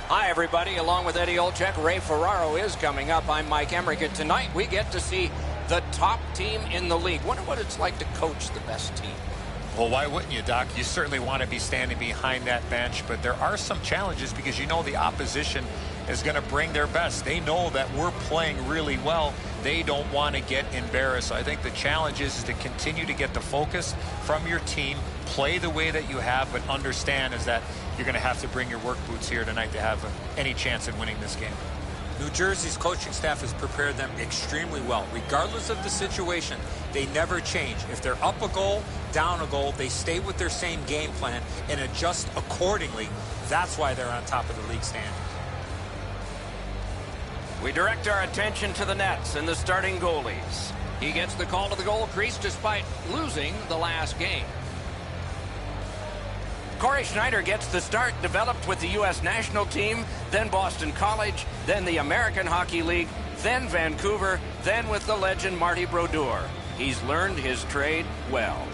Hi, everybody. Along with Eddie Olczyk, Ray Ferraro is coming up. I'm Mike Emmerich, and tonight we get to see the top team in the league. Wonder what it's like to coach the best team. Well, why wouldn't you, Doc? You certainly want to be standing behind that bench, but there are some challenges because you know the opposition is going to bring their best. They know that we're playing really well. They don't want to get embarrassed. So I think the challenge is to continue to get the focus from your team, play the way that you have, but understand is that you're going to have to bring your work boots here tonight to have any chance at winning this game. New Jersey's coaching staff has prepared them extremely well. Regardless of the situation, they never change. If they're up a goal, down a goal, they stay with their same game plan and adjust accordingly. That's why they're on top of the league standings. We direct our attention to the Nets and the starting goalies. He gets the call to the goal crease despite losing the last game. Corey Schneider gets the start, developed with the U.S. national team, then Boston College, then the American Hockey League, then Vancouver, then with the legend Marty Brodeur. He's learned his trade well.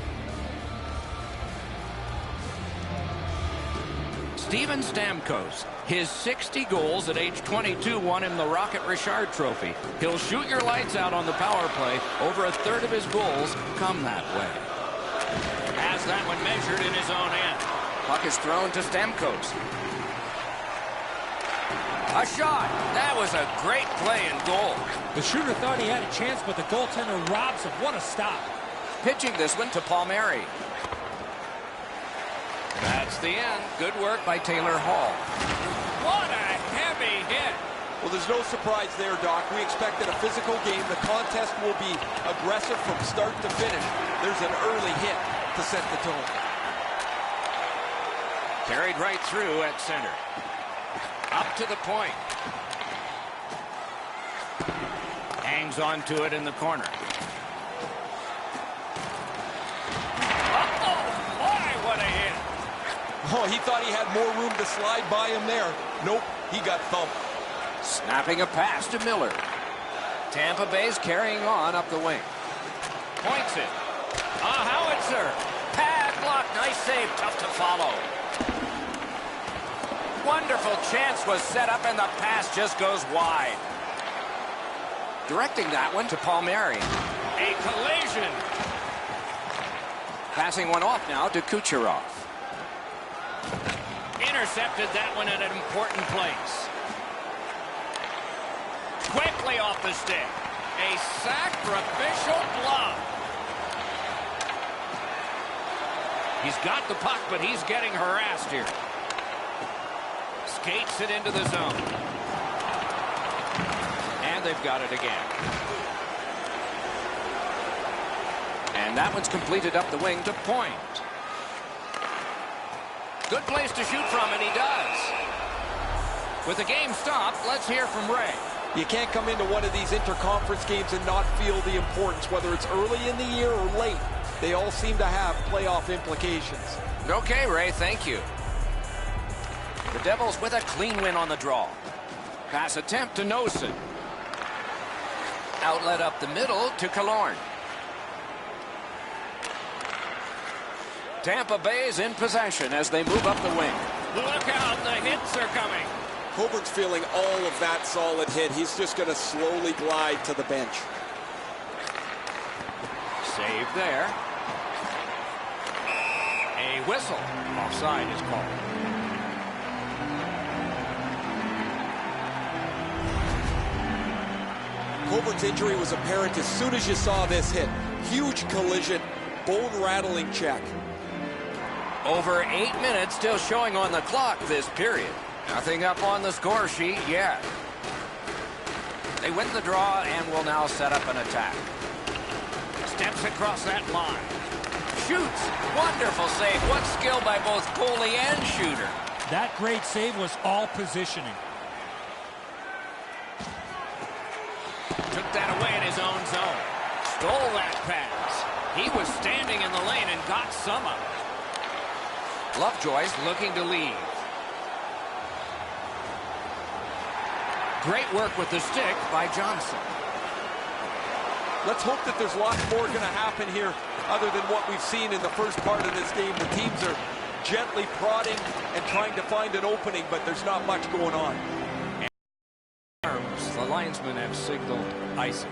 Steven Stamkos, his 60 goals at age 22 won him the Rocket Richard Trophy. He'll shoot your lights out on the power play. Over a third of his goals come that way. Has that one measured in his own end. Puck is thrown to Stamkos. A shot. That was a great play and goal. The shooter thought he had a chance, but the goaltender robs him. What a stop. Pitching this one to Palmieri. That's the end. Good work by Taylor Hall. What a heavy hit. Well, there's no surprise there, Doc. We expected a physical game. The contest will be aggressive from start to finish. There's an early hit to set the tone. Carried right through at center. Up to the point. Hangs on to it in the corner. Oh, my, what a hit. Oh, he thought he had more room to slide by him there. Nope, he got thumped. Snapping a pass to Miller. Tampa Bay's carrying on up the wing. Points it. A howitzer. Pad block. Nice save. Tough to follow. Wonderful chance was set up, and the pass just goes wide. Directing that one to Palmieri. A collision. Passing one off now to Kucherov. Intercepted that one at an important place. Quickly off the stick. A sacrificial glove. He's got the puck, but he's getting harassed here. Skates it into the zone. And they've got it again. And that one's completed up the wing to point. Good place to shoot from, and he does. With the game stopped, let's hear from Ray. You can't come into one of these interconference games and not feel the importance, whether it's early in the year or late. They all seem to have playoff implications. Okay, Ray, thank you. The Devils with a clean win on the draw. Pass attempt to Nosen. Outlet up the middle to Killorn. Tampa Bay is in possession as they move up the wing. Look out, the hits are coming. Coburt's feeling all of that solid hit. He's just going to slowly glide to the bench. Save there. A whistle. Offside is called. Coburt's injury was apparent as soon as you saw this hit. Huge collision, bone-rattling check. Over 8 minutes still showing on the clock this period. Nothing up on the score sheet yet. They win the draw and will now set up an attack. Steps across that line. Shoots. Wonderful save. What skill by both goalie and shooter. That great save was all positioning. Took that away in his own zone. Stole that pass. He was standing in the lane and got some of it. Lovejoy's looking to leave. Great work with the stick by Johnson. Let's hope that there's lots more going to happen here other than what we've seen in the first part of this game. The teams are gently prodding and trying to find an opening, but there's not much going on. The linesmen have signaled icing.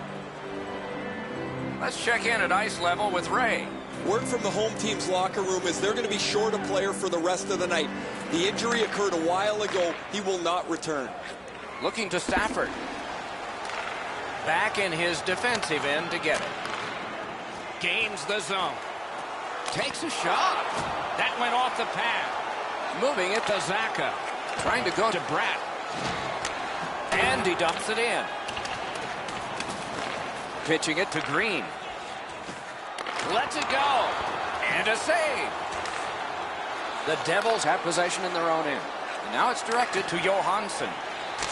Let's check in at ice level with Ray. Word from the home team's locker room is they're going to be short a player for the rest of the night. The injury occurred a while ago. He will not return. Looking to Stafford. Back in his defensive end to get it. Gains the zone. Takes a shot. That went off the pad. Moving it to Zaka. Trying to go to Bratt. And he dumps it in. Pitching it to Green. Lets it go. And a save. The Devils have possession in their own end. And now it's directed to Johansson.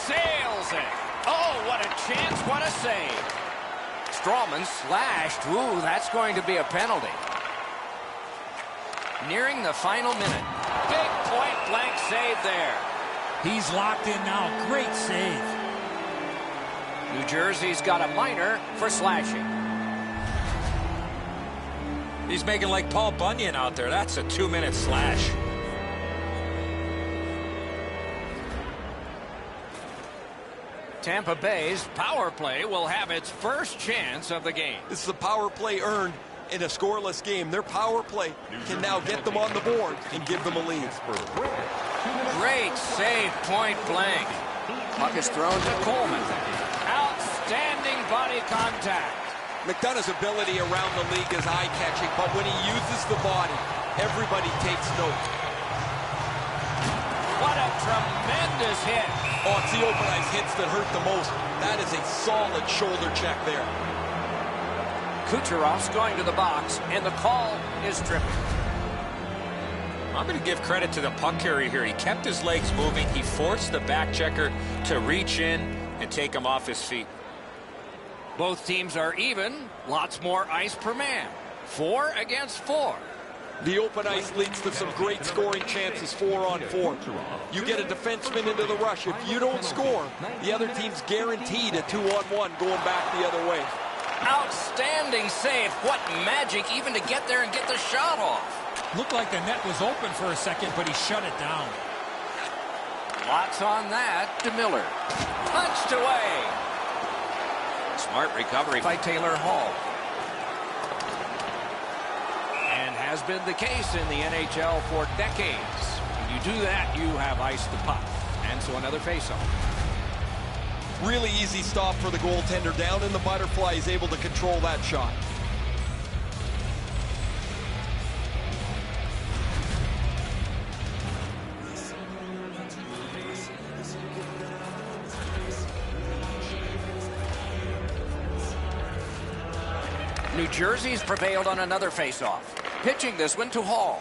Sails it. Oh, what a chance. What a save. Strawman slashed. Ooh, that's going to be a penalty. Nearing the final minute. Big point-blank save there. He's locked in now. Great save. New Jersey's got a minor for slashing. He's making like Paul Bunyan out there. That's a 2-minute slash. Tampa Bay's power play will have its first chance of the game. This is a power play earned in a scoreless game. Their power play can now get them on the board and give them a lead. Great save, point blank. Puck is thrown to Coleman. Outstanding body contact. McDonough's ability around the league is eye-catching, but when he uses the body, everybody takes note. What a tremendous hit. Oh, it's the open ice hits that hurt the most. That is a solid shoulder check there. Kucherov's going to the box, and the call is tripping. I'm going to give credit to the puck carrier here. He kept his legs moving. He forced the back checker to reach in and take him off his feet. Both teams are even. Lots more ice per man. 4 against 4. The open ice leads to some great scoring chances 4-on-4. You get a defenseman into the rush. If you don't score, the other team's guaranteed a 2-on-1 going back the other way. Outstanding save. What magic even to get there and get the shot off. Looked like the net was open for a second, but he shut it down. Lots on that to Miller. Punched away. Smart recovery by Taylor Hall. And has been the case in the NHL for decades. When you do that, you have iced the puck. And so another faceoff. Really easy stop for the goaltender. Down in the butterfly, he's able to control that shot. New Jersey's prevailed on another faceoff. Pitching this one to Hall.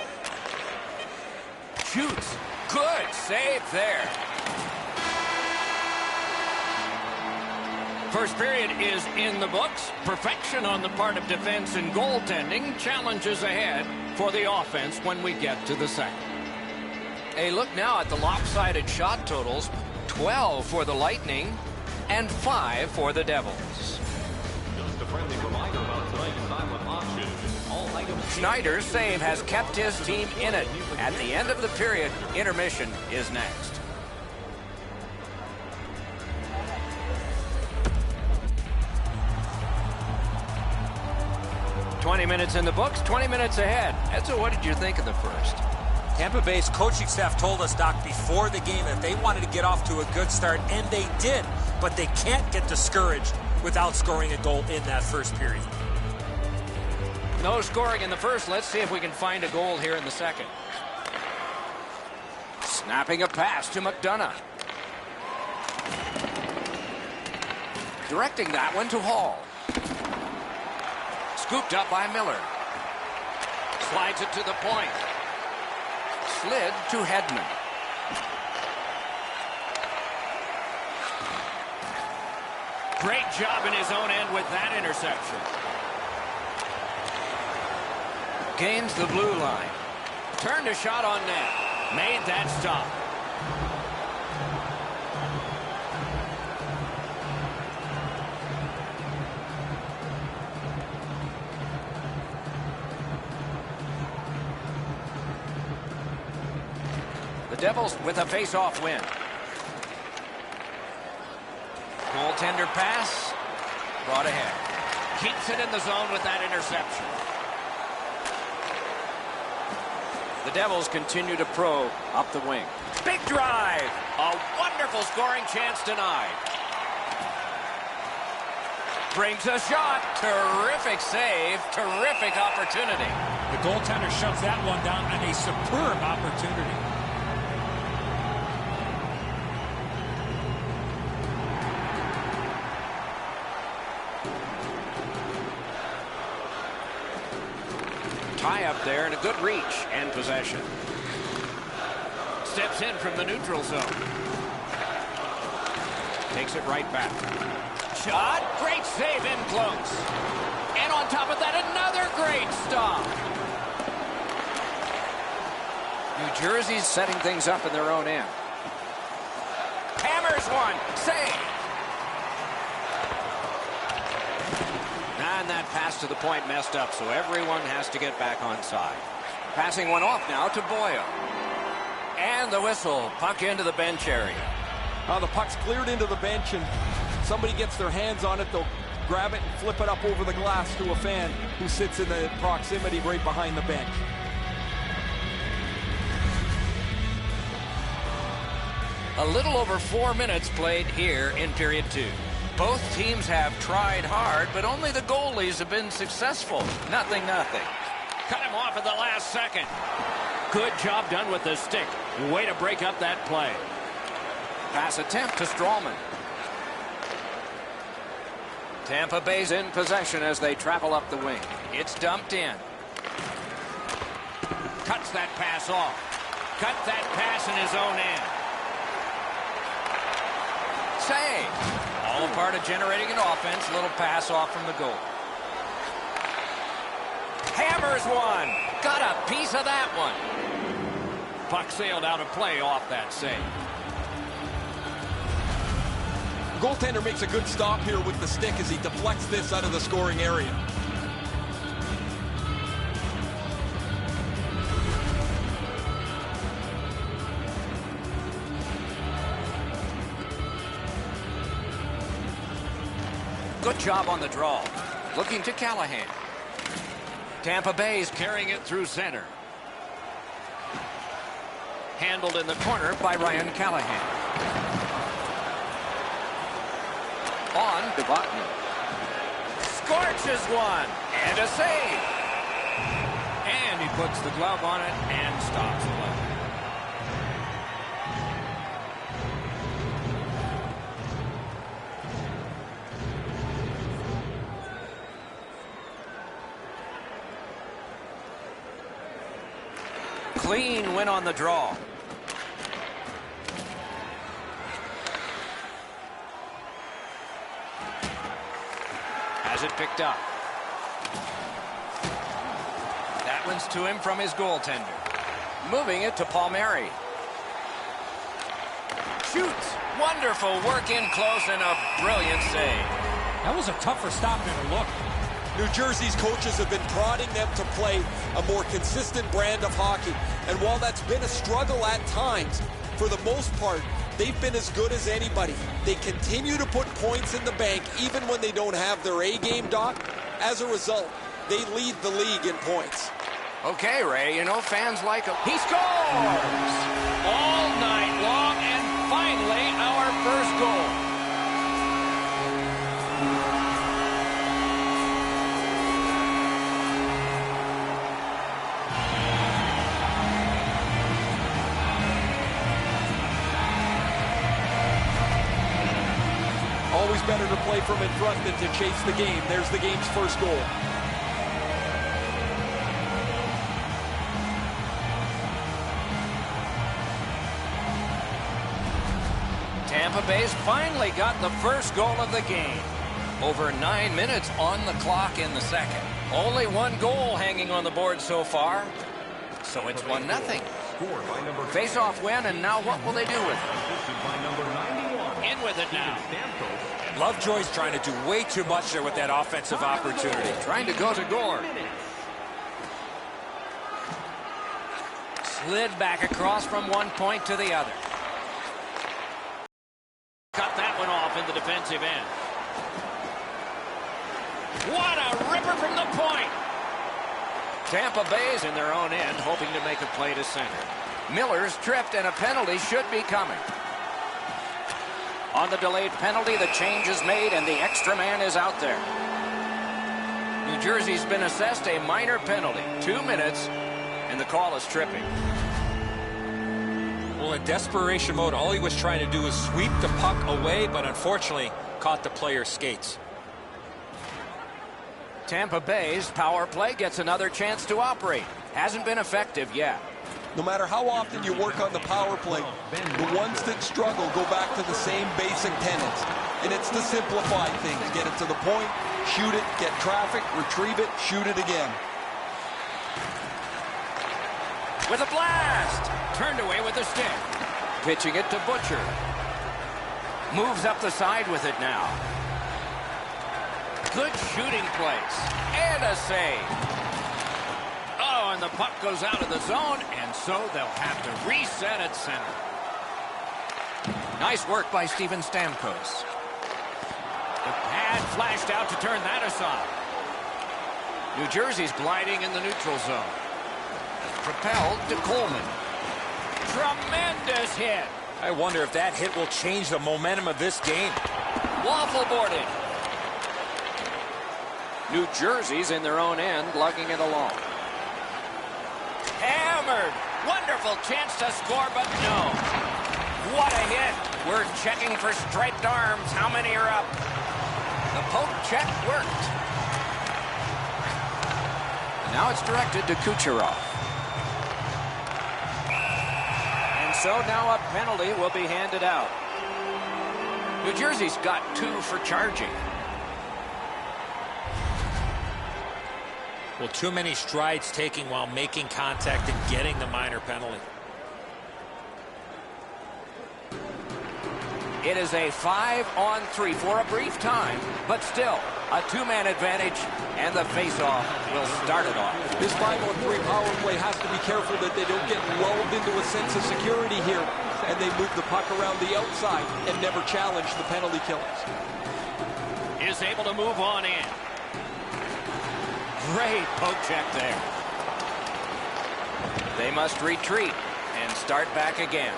Shoots. Good save there. First period is in the books. Perfection on the part of defense and goaltending. Challenges ahead for the offense when we get to the second. A look now at the lopsided shot totals. 12 for the Lightning and 5 for the Devils. Just a friendly reminder about tonight's silent auction. All items. Schneider's save has kept his team in it. At the end of the period, intermission is next. "20 minutes in the books, 20 minutes ahead." Edzo, what did you think of the first? Tampa Bay's coaching staff told us, Doc, before the game that they wanted to get off to a good start, and they did. But they can't get discouraged without scoring a goal in that first period. No scoring in the first. Let's see if we can find a goal here in the second. Snapping a pass to McDonough. Directing that one to Hall. Scooped up by Miller. Slides it to the point. Slid to Hedman. Great job in his own end with that interception. Gains the blue line. Turned a shot on net. Made that stop. The Devils with a face-off win. Goaltender pass. Brought ahead. Keeps it in the zone with that interception. The Devils continue to probe up the wing. Big drive. A wonderful scoring chance denied. Brings a shot. Terrific save. Terrific opportunity. The goaltender shuts that one down on a superb opportunity. Tie up there and a good reach and possession. Steps in from the neutral zone. Takes it right back. Shot. Great save in close. And on top of that, another great stop. New Jersey's setting things up in their own end. Hammers one. Save. And that pass to the point messed up, so everyone has to get back on side. Passing one off now to Boyle. And the whistle. Puck into the bench area. The puck's cleared into the bench, and somebody gets their hands on it. They'll grab it and flip it up over the glass to a fan who sits in the proximity right behind the bench. A little over 4 minutes played here in period 2. Both teams have tried hard, but only the goalies have been successful. Nothing. Cut him off at the last second. Good job done with the stick. Way to break up that play. Pass attempt to Strawman. Tampa Bay's in possession as they travel up the wing. It's dumped in. Cuts that pass off. Cut that pass in his own end. Save. All a part of generating an offense. Little pass off from the goal. Hammers one. Got a piece of that one. Puck sailed out of play off that save. Goaltender makes a good stop here with the stick as he deflects this out of the scoring area. Good job on the draw. Looking to Callahan. Tampa Bay's carrying it through center. Handled in the corner by Ryan Callahan. On to Botman. Scorches one. And a save. And he puts the glove on it and stops the play. Clean win on the draw. Has it picked up. That one's to him from his goaltender. Moving it to Palmieri. Shoots. Wonderful work in close and a brilliant save. That was a tougher stop than it looked. New Jersey's coaches have been prodding them to play a more consistent brand of hockey. And while that's been a struggle at times, for the most part, they've been as good as anybody. They continue to put points in the bank even when they don't have their A-game, Doc. As a result, they lead the league in points. Okay, Ray, you know fans like him. He scores! All night long, and finally our first goal. Always better to play from in front than to chase the game. There's the game's first goal. Tampa Bay's finally got the first goal of the game. Over 9 minutes on the clock in the second. Only one goal hanging on the board so far. So it's 1-0. Face-off win, and now what will they do with it? In with it now. Lovejoy's trying to do way too much there with that offensive opportunity. Trying to go to Gore. Slid back across from one point to the other. Cut that one off in the defensive end. What a ripper from the point. Tampa Bay's in their own end, hoping to make a play to center. Miller's tripped, and a penalty should be coming. On the delayed penalty, the change is made, and the extra man is out there. New Jersey's been assessed a minor penalty. 2 minutes, and the call is tripping. Well, in desperation mode, all he was trying to do was sweep the puck away, but unfortunately caught the player's skates. Tampa Bay's power play gets another chance to operate. Hasn't been effective yet. No matter how often you work on the power play, the ones that struggle go back to the same basic tenets. And it's to simplify things. Get it to the point, shoot it, get traffic, retrieve it, shoot it again. With a blast! Turned away with the stick. Pitching it to Butcher. Moves up the side with it now. Good shooting place. And a save. Oh, and the puck goes out of the zone, and so they'll have to reset at center. Nice work by Steven Stamkos. The pad flashed out to turn that aside. New Jersey's gliding in the neutral zone. Propelled to Coleman. Tremendous hit. I wonder if that hit will change the momentum of this game. Waffle boarded. New Jersey's in their own end, lugging it along. Hammered. Wonderful chance to score, but no. What a hit. We're checking for striped arms. How many are up? The poke check worked. Now it's directed to Kucherov. And so now a penalty will be handed out. New Jersey's got 2 for charging. Well, too many strides taking while making contact and getting the minor penalty. It is a 5-on-3 for a brief time, but still a 2-man advantage, and the faceoff will start it off. This 5-on-3 power play has to be careful that they don't get lulled into a sense of security here, and they move the puck around the outside and never challenge the penalty killers. Is able to move on in. Great poke check there. They must retreat and start back again.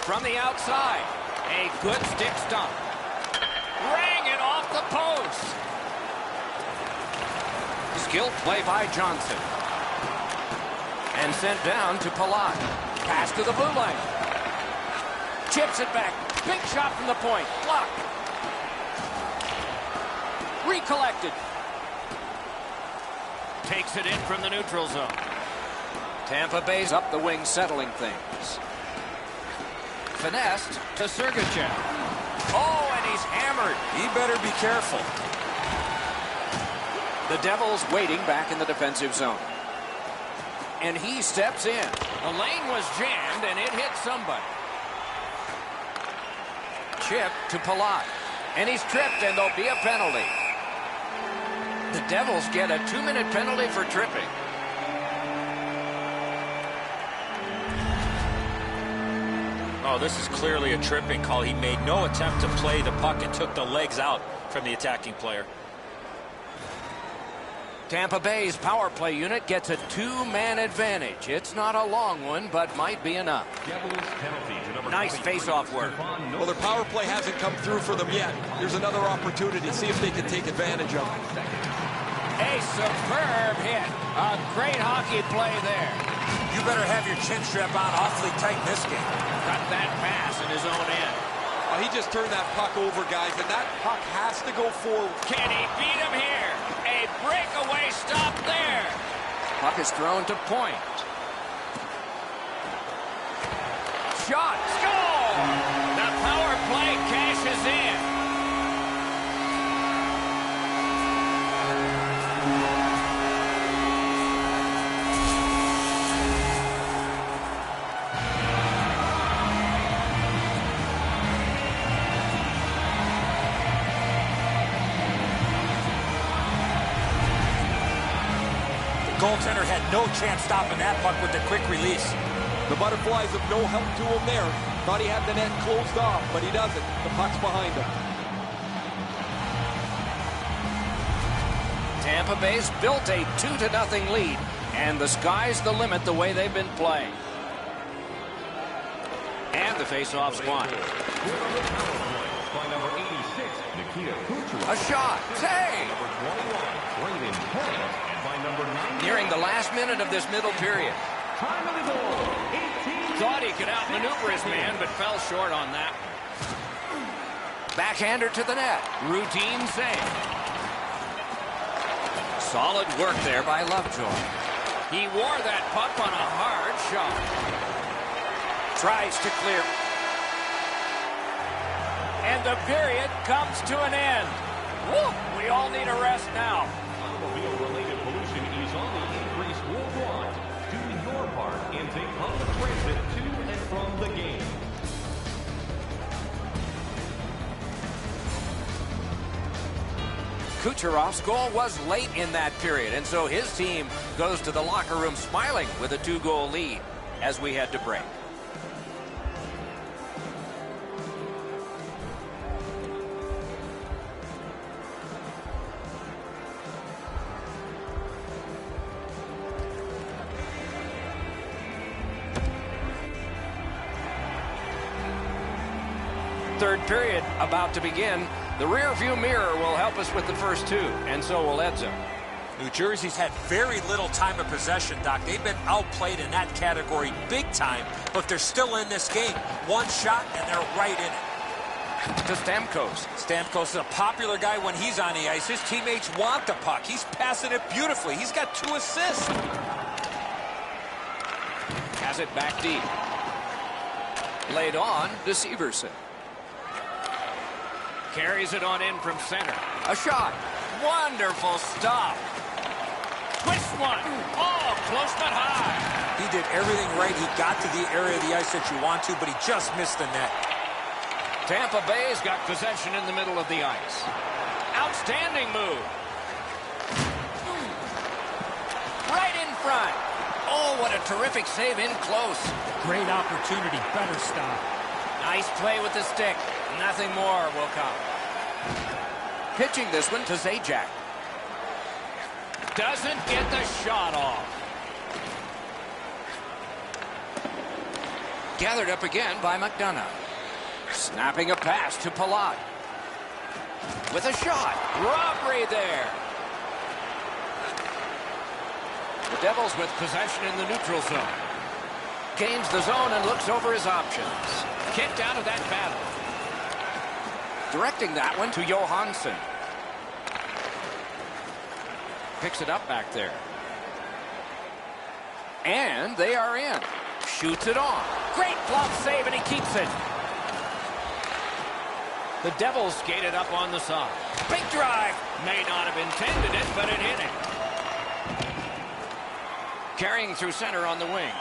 From the outside, a good stick stump. Rang it off the post. Skilled play by Johnson. And sent down to Palat. Pass to the blue line. Chips it back. Big shot from the point. Blocked. Recollected. Takes it in from the neutral zone. Tampa Bay's up the wing, settling things. Finessed to Sergachev. Oh, and he's hammered. He better be careful. The Devils waiting back in the defensive zone. And he steps in. The lane was jammed, and it hit somebody. Chip to Palat. And he's tripped, and there'll be a penalty. The Devils get a 2-minute penalty for tripping. Oh, this is clearly a tripping call. He made no attempt to play the puck and took the legs out from the attacking player. Tampa Bay's power play unit gets a 2-man advantage. It's not a long one, but might be enough. Nice face-off work. Well, their power play hasn't come through for them yet. Here's another opportunity. See if they can take advantage of it. A superb hit. A great hockey play there. You better have your chin strap on awfully tight in this game. Got that pass in his own end. Oh, he just turned that puck over, guys, and that puck has to go forward. Can he beat him here? A breakaway stop there. Puck is thrown to point. Shot. Score! The power play cashes in. goaltender had no chance stopping that puck with the quick release. The Butterflies have no help to him there. Thought he had the net closed off, but he doesn't. The puck's behind him. Tampa Bay's built a 2-0 lead, and the sky's the limit the way they've been playing. And the face-off's won. A shot. Save. Nearing the last minute of this middle period. Thought he could outmaneuver his man, but fell short on that. Backhander to the net. Routine save. Solid work there by Lovejoy. He wore that puck on a hard shot. Tries to clear. And the period comes to an end. Woo! We all need a rest now. Automobile-related pollution is on the increase worldwide. Do your part and take public transit to and from the game. Kucherov's goal was late in that period, and so his team goes to the locker room smiling with a 2-goal lead as we head to break. Third period about to begin. The rear view mirror will help us with the first two, and so will Edzo. New Jersey's had very little time of possession, Doc. They've been outplayed in that category big time, but they're still in this game. One shot, and they're right in it. To Stamkos. Stamkos is a popular guy when he's on the ice. His teammates want the puck. He's passing it beautifully. He's got 2 assists. Has it back deep. Laid on to Severson. Carries it on in from center. A shot. Wonderful stop. Twist one. Oh, close but high. He did everything right. He got to the area of the ice that you want to, but he just missed the net. Tampa Bay's got possession in the middle of the ice. Outstanding move. Right in front. Oh, what a terrific save in close. Great opportunity. Better stop. Nice play with the stick. Nothing more will come. Pitching this one to Zajac. Doesn't get the shot off. Gathered up again by McDonough. Snapping a pass to Palat. With a shot. Robbery there. The Devils with possession in the neutral zone. Gains the zone and looks over his options. Kicked out of that battle. Directing that one to Johansson. Picks it up back there. And they are in. Shoots it on. Great glove save, and he keeps it. The Devils skated up on the side. Big drive. May not have intended it, but it hit him. Carrying through center on the wing.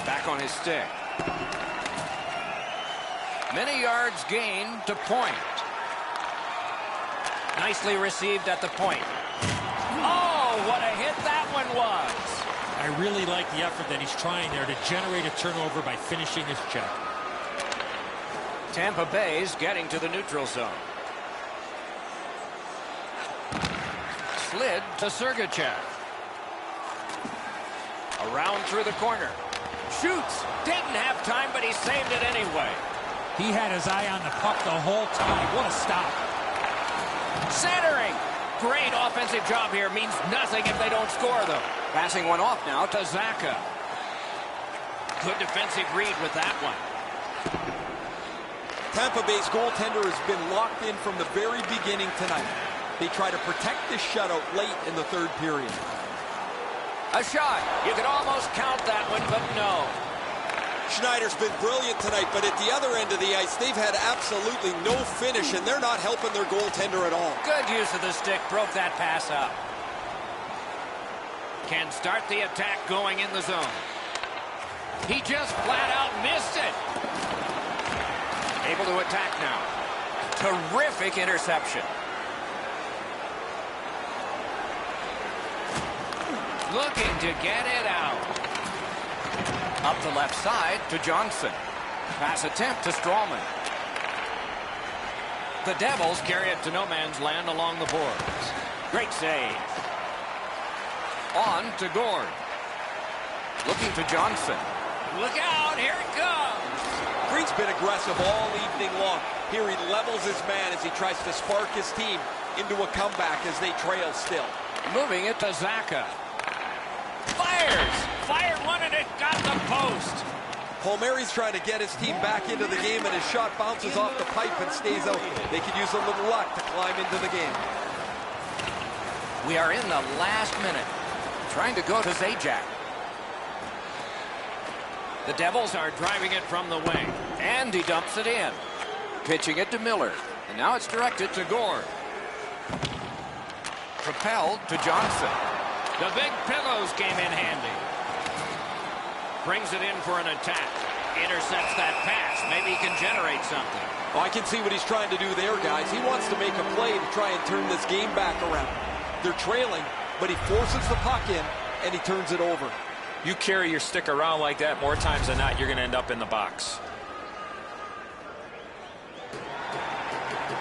Back on his stick. Many yards gained to point. Nicely received at the point. Oh, what a hit that one was. I really like the effort that he's trying there to generate a turnover by finishing his check. Tampa Bay's getting to the neutral zone. Slid to Sergachev. Around through the corner. Shoots. Didn't have time, but he saved it anyway. He had his eye on the puck the whole time. What a stop. Centering. Great offensive job here. Means nothing if they don't score, though. Passing one off now to Zacha. Good defensive read with that one. Tampa Bay's goaltender has been locked in from the very beginning tonight. They try to protect this shutout late in the third period. A shot. You could almost count that one, but no. Schneider's been brilliant tonight, but at the other end of the ice, they've had absolutely no finish, and they're not helping their goaltender at all. Good use of the stick. Broke that pass up. Can start the attack going in the zone. He just flat out missed it. Able to attack now. Terrific interception. Looking to get it out. Up the left side to Johnson. Pass attempt to Strawman. The Devils carry it to no man's land along the boards. Great save. On to Gord. Looking to Johnson. Look out, here it comes. Green's been aggressive all evening long. Here he levels his man as he tries to spark his team into a comeback as they trail still. Moving it to Zaka. Fires! Fired one and it got the post. Palmieri's trying to get his team back into the game, and his shot bounces off the pipe and stays out. They could use a little luck to climb into the game. We are in the last minute. Trying to go to Zajac. The Devils are driving it from the wing. And he dumps it in. Pitching it to Miller. And now it's directed to Gord. Propelled to Johnson. The big pillows came in handy. Brings it in for an attack. Intercepts that pass. Maybe he can generate something. Oh, I can see what he's trying to do there, guys. He wants to make a play to try and turn this game back around. They're trailing, but he forces the puck in, and he turns it over. You carry your stick around like that, more times than not, you're going to end up in the box.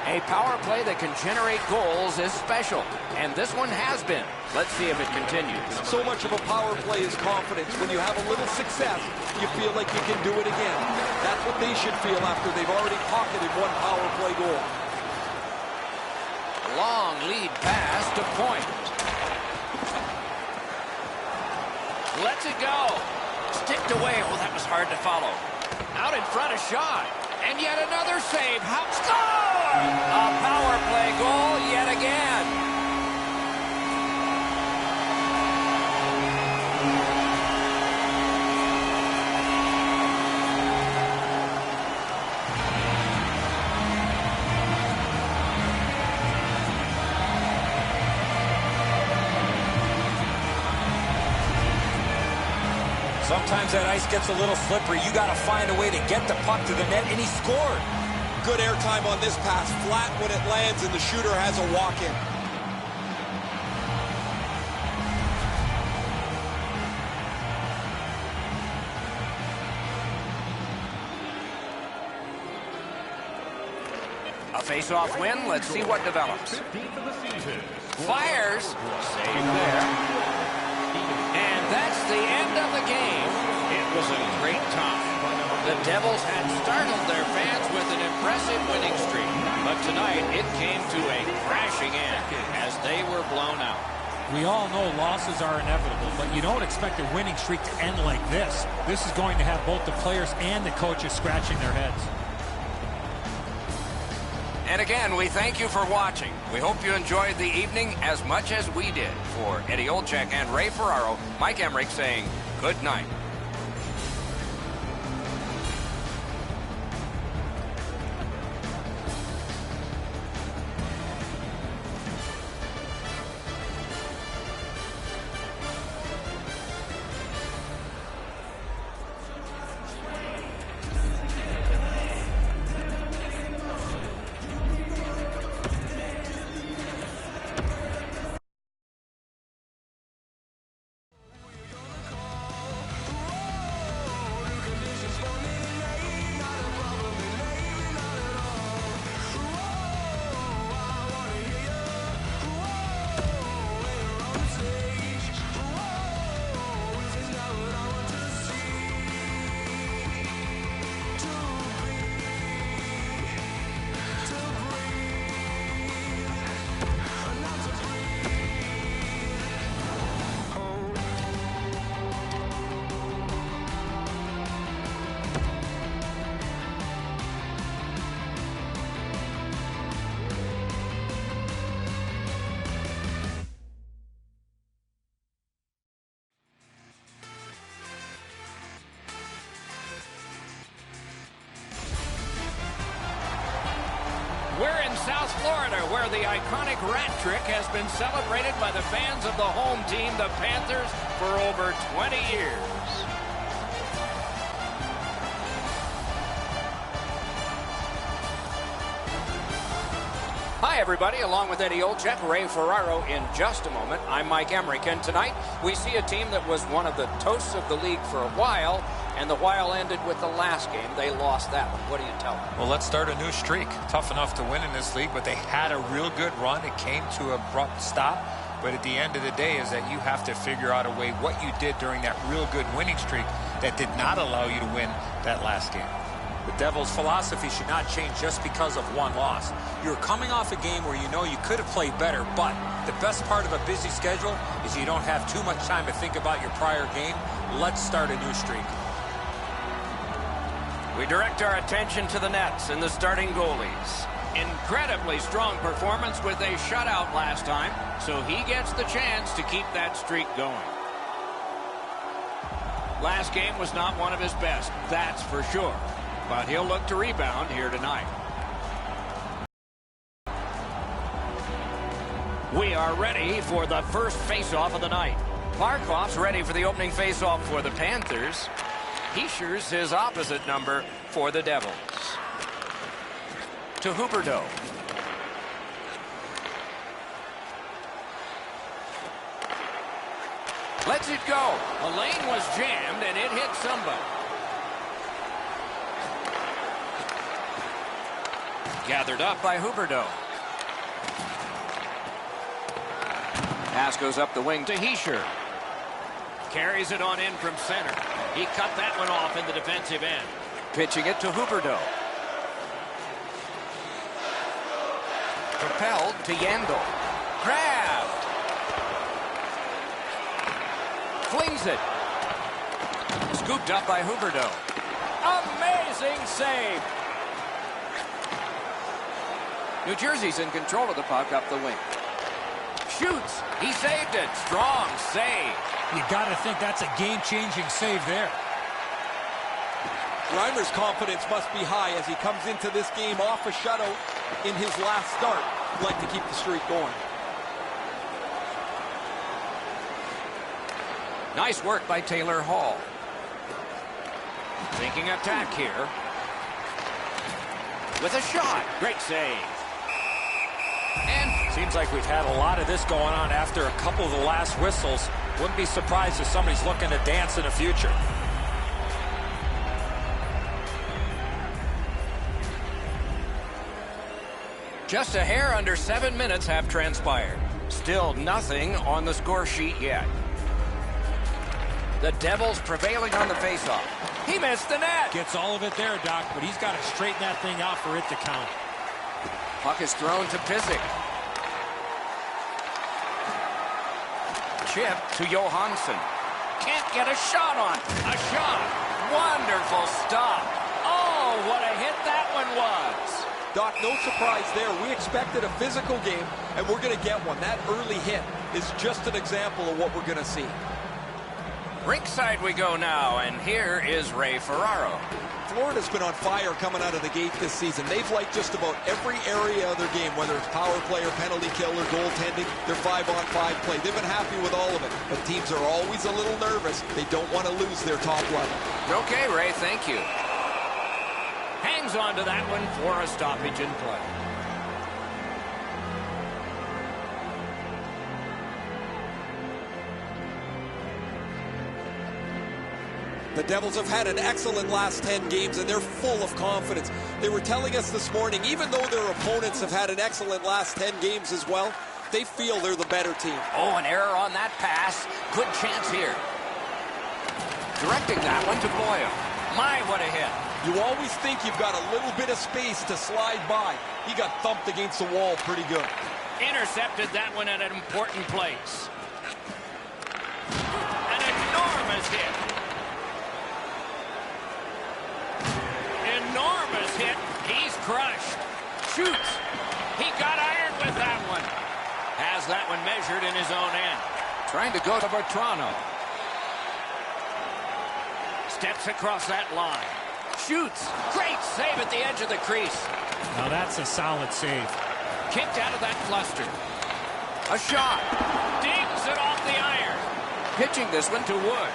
A power play that can generate goals is special, and this one has been. Let's see if it continues. So much of a power play is confidence. When you have a little success, you feel like you can do it again. That's what they should feel after they've already pocketed one power play goal. Long lead pass to Point. Lets it go. Sticked away. Well, that was hard to follow. Out in front of shot. And yet another save. Score! A power play goal yet again. Sometimes that ice gets a little slippery. You got to find a way to get the puck to the net, and he scored. Good airtime on this pass. Flat when it lands, and the shooter has a walk-in. A face-off win. Let's see what develops. 15th of the season. Fires. Save there. And that's the end of the game. It was a great time. The Devils had startled their fans with an impressive winning streak. But tonight, it came to a crashing end as they were blown out. We all know losses are inevitable, but you don't expect a winning streak to end like this. This is going to have both the players and the coaches scratching their heads. And again, we thank you for watching. We hope you enjoyed the evening as much as we did. For Eddie Olczyk and Ray Ferraro, Mike Emmerich saying good night. We're in South Florida, where the iconic rat trick has been celebrated by the fans of the home team, the Panthers, for over 20 years. Hi, everybody. Along with Eddie Olczyk, Ray Ferraro in just a moment. I'm Mike Emmerich, and tonight we see a team that was one of the toasts of the league for a while, and the while ended with the last game. They lost that one. What do you tell them? Well, let's start a new streak. Tough enough to win in this league, but they had a real good run. It came to an abrupt stop. But at the end of the day is that you have to figure out a way what you did during that real good winning streak that did not allow you to win that last game. The Devils' philosophy should not change just because of one loss. You're coming off a game where you know you could have played better, but the best part of a busy schedule is you don't have too much time to think about your prior game. Let's start a new streak. We direct our attention to the nets and the starting goalies. Incredibly strong performance with a shutout last time, so he gets the chance to keep that streak going. Last game was not one of his best, that's for sure, but he'll look to rebound here tonight. We are ready for the first face-off of the night. Barkov's ready for the opening face-off for the Panthers. Heischer's his opposite number for the Devils. To Huberdeau. Lets it go. A lane was jammed and it hit somebody. Gathered up by Huberdeau. Pass goes up the wing to Hischier. Carries it on in from center. He cut that one off in the defensive end. Pitching it to Huberdeau. Propelled to Yandel. Grabbed. Flings it. Scooped up by Huberdeau. Amazing save. New Jersey's in control of the puck up the wing. Shoots. He saved it. Strong save. You got to think that's a game-changing save there. Reimer's confidence must be high as he comes into this game off a shutout in his last start. He'd like to keep the streak going. Nice work by Taylor Hall. Thinking attack here. With a shot. Great save. And Seems like we've had a lot of this going on after a couple of the last whistles. Wouldn't be surprised if somebody's looking to dance in the future. just a hair under 7 minutes have transpired. Still nothing on the score sheet yet. The Devils prevailing on the faceoff. He missed the net. Gets all of it there, Doc, but he's got to straighten that thing out for it to count. Puck is thrown to Pizik. Chip to Johansson. Can't get a shot on. A shot. Wonderful stop. Oh, what a hit that one was. Doc, no surprise there. We expected a physical game, and we're going to get one. That early hit is just an example of what we're going to see. Rinkside we go now, and here is Ray Ferraro. Florida's been on fire coming out of the gate this season. They've liked just about every area of their game, whether it's power play or penalty kill or goaltending, their 5-on-5 play. They've been happy with all of it, but teams are always a little nervous. They don't want to lose their top level. Okay, Ray, thank you. Hangs on to that one for a stoppage in play. The Devils have had an excellent last 10 games, and they're full of confidence. They were telling us this morning, even though their opponents have had an excellent last 10 games as well, they feel they're the better team. Oh, an error on that pass. Good chance here. Directing that one to Boyle. My, what a hit. You always think you've got a little bit of space to slide by. He got thumped against the wall pretty good. Intercepted that one at an important place. An enormous hit. Enormous hit. He's crushed. Shoots. He got iron with that one. Has that one measured in his own end. Trying to go to Bertrano. Steps across that line. Shoots. Great save at the edge of the crease. Now that's a solid save. Kicked out of that cluster. A shot. Dings it off the iron. Pitching this one to Wood.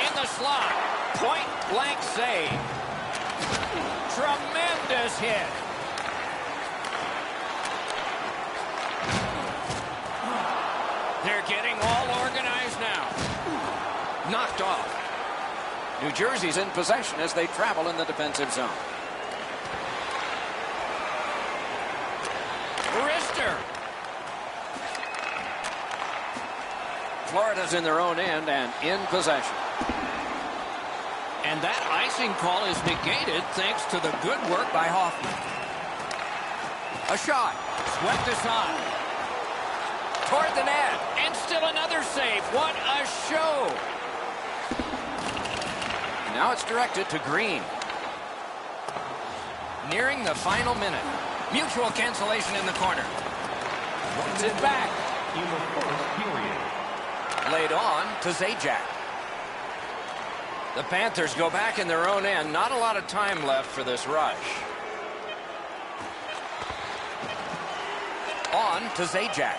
In the slot. Point blank save. Tremendous hit. They're getting all organized now. Knocked off. New Jersey's in possession as they travel in the defensive zone. Wrister. Florida's in their own end and in possession. And that icing call is negated thanks to the good work by Hoffman. A shot. Swept aside. Toward the net. And still another save. What a show. Now it's directed to Green. Nearing the final minute. Mutual cancellation in the corner. Runs it back. In the first period. Laid on to Zajac. The Panthers go back in their own end. Not a lot of time left for this rush. On to Zajac.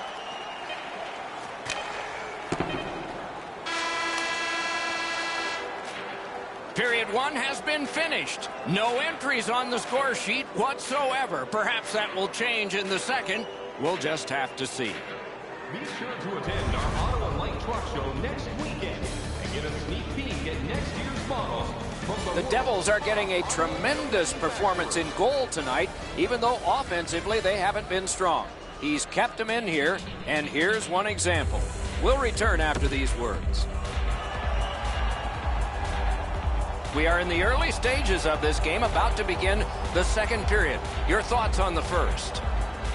Period 1 has been finished. No entries on the score sheet whatsoever. Perhaps that will change in the second. We'll just have to see. Be sure to attend our Ottawa Light Truck Show next weekend and get a sneak peek at next year's models. The Devils are getting a tremendous performance in goal tonight, even though offensively they haven't been strong. He's kept them in here, and here's one example. We'll return after these words. We are in the early stages of this game, about to begin the second period. Your thoughts on the first?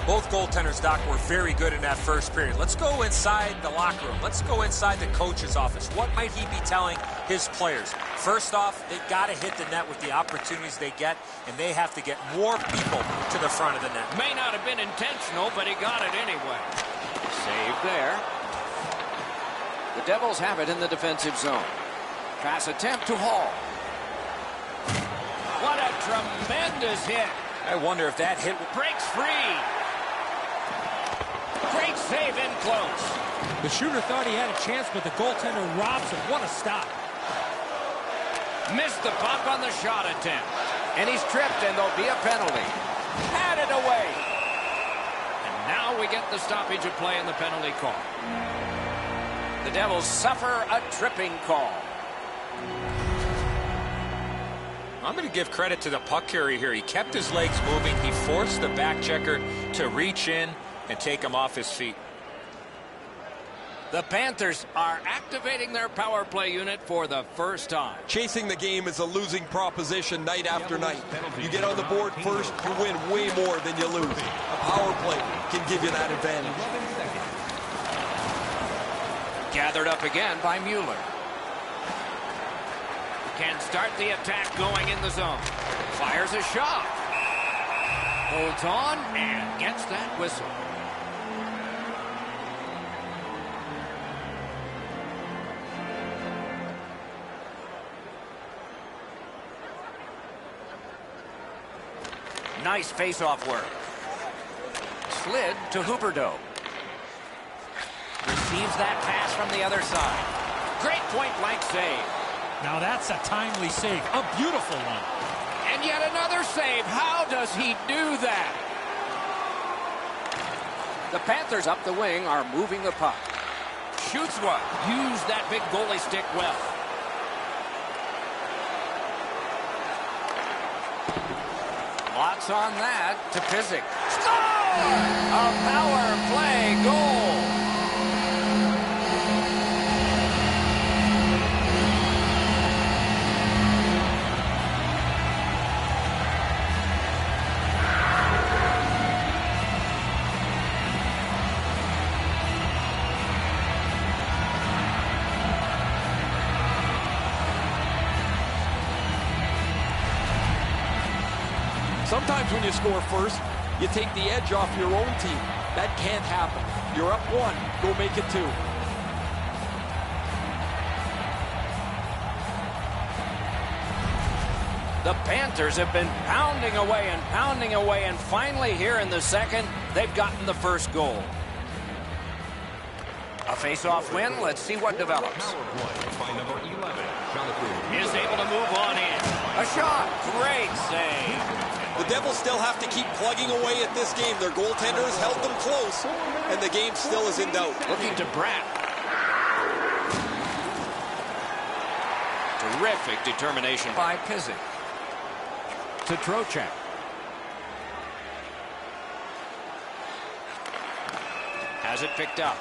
Both goaltenders, Doc, were very good in that first period. Let's go inside the locker room. Let's go inside the coach's office. What might he be telling his players? First off, they got to hit the net with the opportunities they get, and they have to get more people to the front of the net. May not have been intentional, but he got it anyway. Save there. The Devils have it in the defensive zone. Pass attempt to Hall. What a tremendous hit. I wonder if that hit Breaks free. Great save in close. The shooter thought he had a chance, but the goaltender robs him. What a stop. Missed the puck on the shot attempt. And he's tripped, and there'll be a penalty. Had it away. And now we get the stoppage of play in the penalty call. The Devils suffer a tripping call. I'm going to give credit to the puck carrier here. He kept his legs moving. He forced the back checker to reach in and take him off his feet. The Panthers are activating their power play unit for the first time. Chasing the game is a losing proposition night after night. You get on the board first, you win way more than you lose. A power play can give you that advantage. Gathered up again by Mueller. Can start the attack going in the zone. Fires a shot. Holds on and gets that whistle. Nice face-off work. Slid to Huberdeau. Receives that pass from the other side. Great point-blank save. Now that's a timely save. A beautiful one. And yet another save. How does he do that? The Panthers up the wing are moving the puck. Shoots one. Use that big goalie stick well. Lots on that to Pizzic. A power play goal. Sometimes when you score first, you take the edge off your own team. That can't happen. You're up one, go make it two. The Panthers have been pounding away, and finally here in the second, they've gotten the first goal. A face-off win. Let's see what develops. Power play by number 11, Jonathan. Is able to move on in. A A shot. Great save. The Devils still have to keep plugging away at this game. Their goaltender has held them close, and the game still is in doubt. Looking to Bratt. Terrific determination By Pizik. To Trocheck. Has it picked up.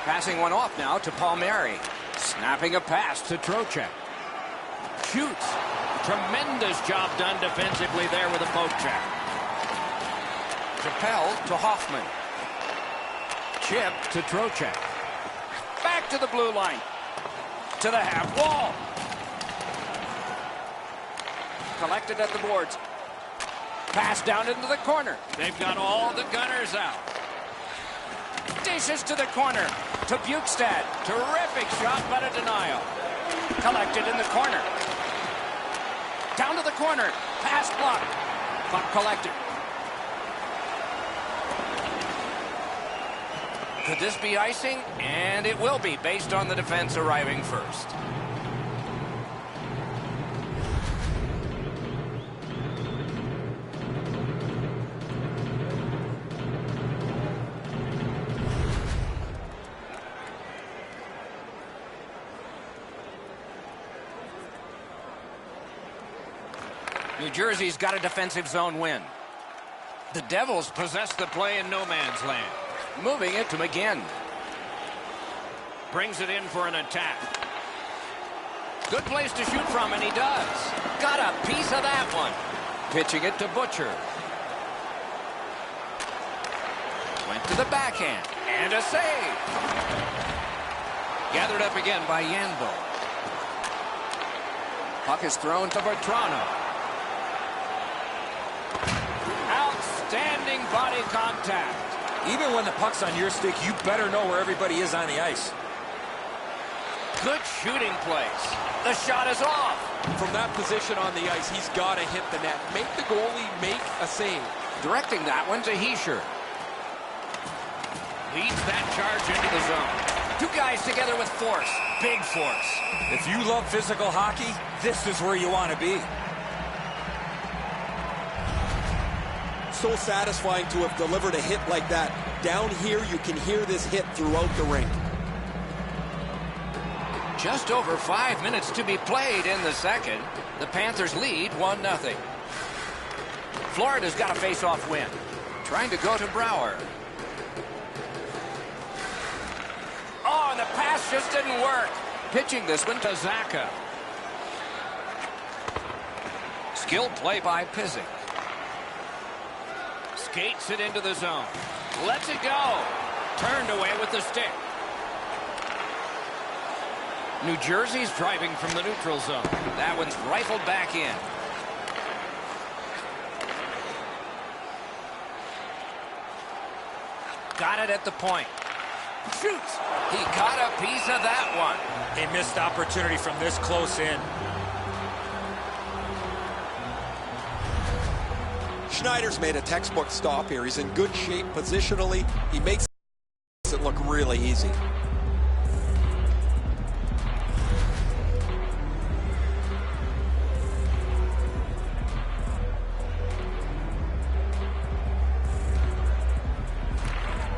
Passing one off now to Palmieri. Snapping a pass to Trocheck. Shoots. Tremendous job done defensively there with a poke check. Chappelle to Hoffman. Chip to Trocheck. Back to the blue line. To the half wall. Collected at the boards. Pass down into the corner. They've got all the gunners out. Dishes to the corner. To Bukestad. Terrific shot, but a denial. Collected in the corner. Down to the corner. Pass blocked. Puck collected. Could this be icing? And it will be, based on the defense arriving first. New Jersey's got a defensive zone win. The Devils Possess the play in no man's land. moving it to McGinn. Brings it in for an attack. Good place to shoot from, and he does. Got a piece of that one. Pitching it to Butcher. Went to the backhand. And a save. Gathered up again by Yanbo. Puck is thrown to Bertrano. Outstanding body contact. Even when the puck's on your stick, you better know where everybody is on the ice. Good shooting place. The shot is off. From that position on the ice, he's got to hit the net. Make the goalie make a save. Directing that one to Heischer. Leads that charge into the zone. Two guys together with force. Big force. If you love physical hockey, this is where you want to be. So satisfying to have delivered a hit like that. Down here, you can hear this hit throughout the rink. Just over 5 minutes to be played in the second. The Panthers lead 1-0. Florida's got a face-off win. Trying to go to Brouwer. Oh, and the pass just didn't work. Pitching this one to Zaka. Skilled play by Pizik. Skates it into the zone. Lets it go. Turned away with the stick. New Jersey's driving from the neutral zone. That one's rifled back in. Got it at the point. Shoots. He got a piece of that one. A missed opportunity from this close in. Schneider's made a textbook stop here. He's in good shape positionally. He makes it look really easy.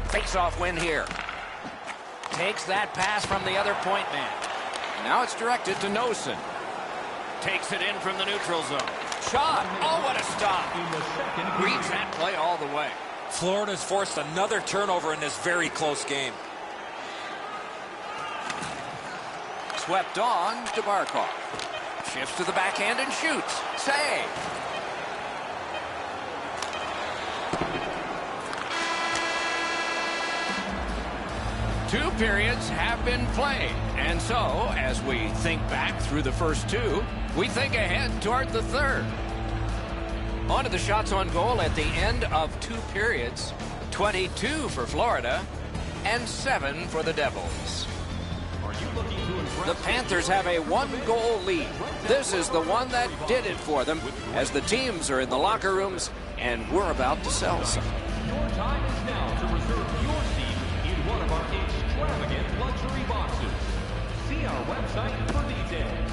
Face-off win here. Takes that pass from the other point man. Now it's directed to Nosen. Takes it in from the neutral zone. Shot. Oh, what a stop. Reads that play all the way. Florida's forced another turnover in this very close game. Swept on to Barkov. Shifts to the backhand and shoots. Save. Two periods have been played. And so, as we think back through the first two, we think ahead toward the third. On to the shots on goal at the end of two periods. 22 for Florida and 7 for the Devils. The Panthers have a one-goal lead. This is the one that did it for them as the teams are in the locker rooms and we're about to sell some. Your time is now to reserve your seat in one of our extravagant luxury boxes. See our website for details.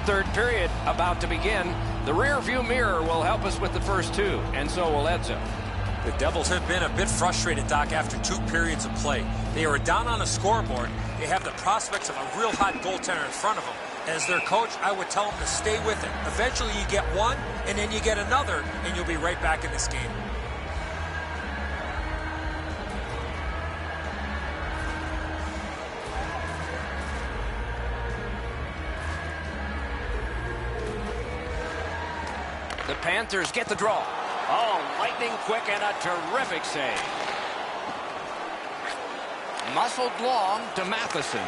third period about to begin. The rear view mirror will help us with the first two, and so will Edzo. The Devils have been a bit frustrated, Doc, after 2 periods of play. They are down on the scoreboard. They have the prospects of a real hot goaltender in front of them. As their coach, I would tell them to stay with it. Eventually you get one, and then you get another, and you'll be right back in this game. The Panthers get the draw. Oh, lightning quick and a terrific save. Muscled long to Matheson.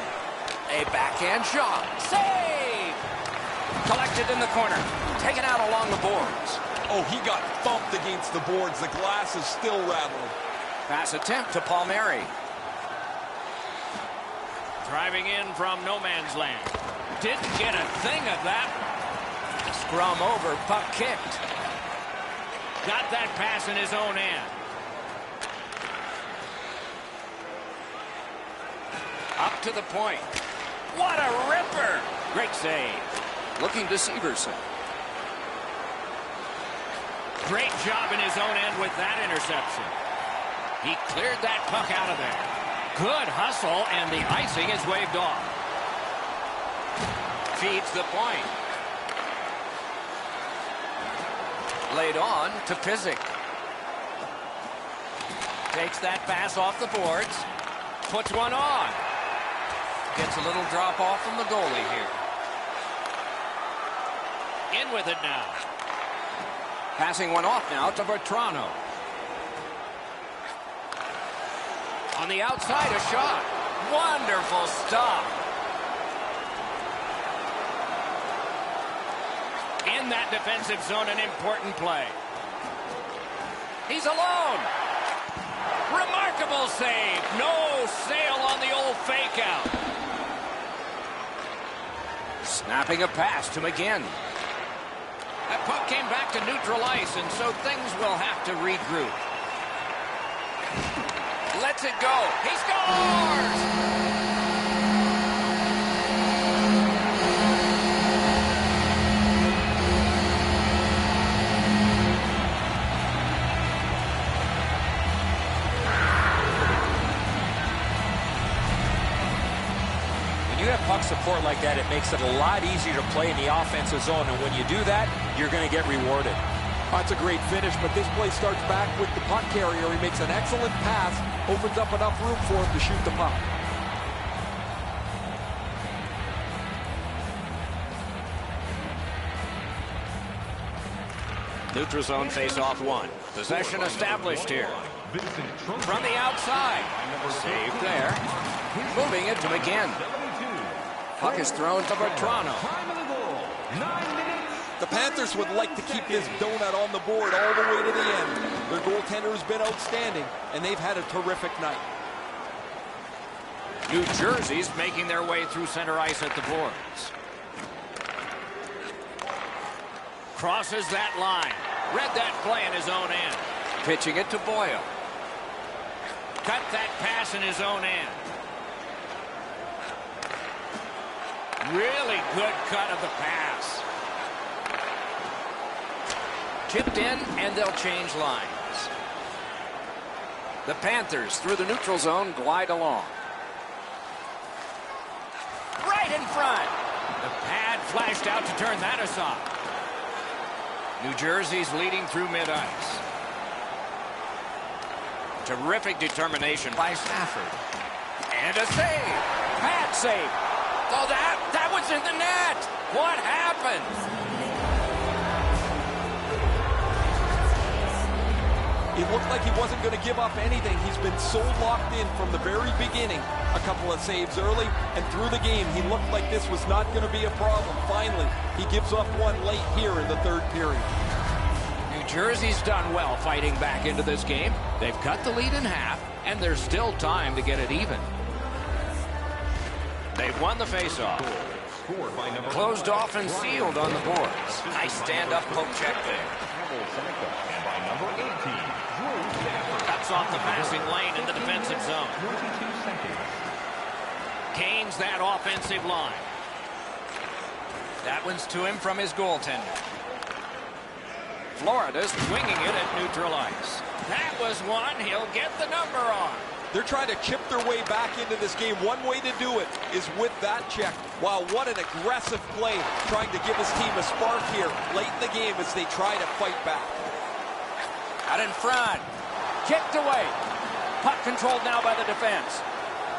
A backhand shot. Save! Collected in the corner. Taken out along the boards. Oh, he got thumped against the boards. The glass is still rattling. Pass attempt to Palmieri. Driving in from no man's land. Didn't get a thing of that. Scrum over, puck kicked. Got that pass in his own end. Up to the point. What a ripper! Great save. Looking to Severson. Great job in his own end with that interception. He cleared that puck out of there. Good hustle, and the icing is waved off. Feeds the point. Laid on to Pizik. Takes that pass off the boards. Puts one on. Gets a little drop off from the goalie here. In with it now. Passing one off now to Bertrano. On the outside, a shot. Wonderful stop. In that defensive zone, an important play. He's alone. Remarkable save. No sail on the old fake out. Snapping a pass to McGinn. That puck came back to neutral ice, and so things will have to regroup. Lets it go. He scores! Puck support like that, it makes it a lot easier to play in the offensive zone, and when you do that, you're going to get rewarded. That's a great finish, but this play starts back with the puck carrier. He makes an excellent pass, opens up enough room for him to shoot the puck. Neutral zone face-off one. Possession established here. From the outside. Saved there. Moving it to McGinn. Puck is thrown to Bertrano. The Panthers would like to keep this donut on the board all the way to the end. Their goaltender has been outstanding, and they've had a terrific night. New Jersey's making their way through center ice at the boards. Crosses that line. Read that play in his own end. Pitching it to Boyle. Cut that pass in his own end. Really good cut of the pass. Chipped in, and they'll change lines. The Panthers, through the neutral zone, glide along. Right in front. The pad flashed out to turn that aside. New Jersey's leading through mid-ice. Terrific determination by Stafford. And a save. Pad save. Oh, that was in the net. What happened? It looked like he wasn't going to give up anything. He's been so locked in from the very beginning. A couple of saves early, and through the game, he looked like this was not going to be a problem. Finally, he gives up one late here in the third period. New Jersey's done well fighting back into this game. They've cut the lead in half, and there's still time to get it even. They've won the faceoff. Closed off and sealed on the boards. Nice stand-up poke check there. Cuts off the passing lane in the defensive zone. Gains that offensive line. That one's to him from his goaltender. Florida's swinging it at neutral ice. That was one he'll get the number on. They're trying to chip their way back into this game. One way to do it is with that check. Wow, what an aggressive play, trying to give his team a spark here late in the game as they try to fight back. Out in front. Kicked away. Puck controlled now by the defense.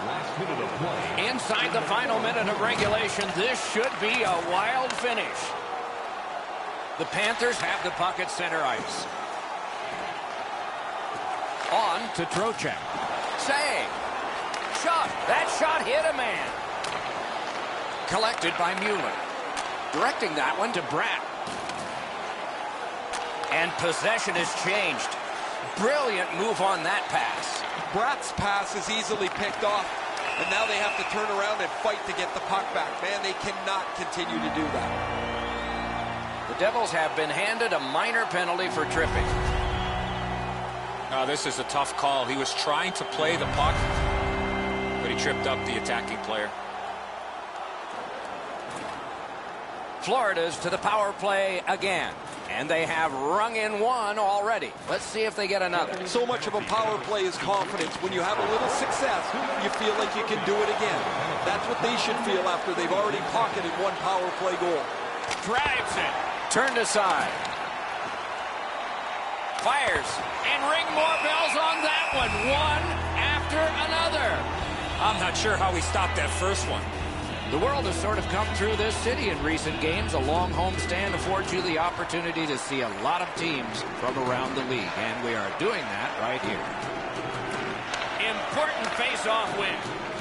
Last minute of play. Inside the final minute of regulation, this should be a wild finish. The Panthers have the puck at center ice. On to Trocheck. Save. Shot. That shot hit a man. Collected by Mueller. Directing that one to Bratt. And possession has changed. Brilliant move on that pass. Bratt's pass is easily picked off, and now they have to turn around and fight to get the puck back. Man, they cannot continue to do that. The Devils have been handed a minor penalty for tripping. Now, this is a tough call. He was trying to play the puck, but he tripped up the attacking player. Florida's to the power play again. And they have rung in one already. Let's see if they get another. So much of a power play is confidence. When you have a little success, you feel like you can do it again. That's what they should feel after they've already pocketed one power play goal. Drives it. Turned aside. Fires. And ring more bells on that one. One after another. I'm not sure how he stopped that first one. The world has sort of come through this city in recent games. A long homestand affords you the opportunity to see a lot of teams from around the league, and we are doing that right here. Important face-off win.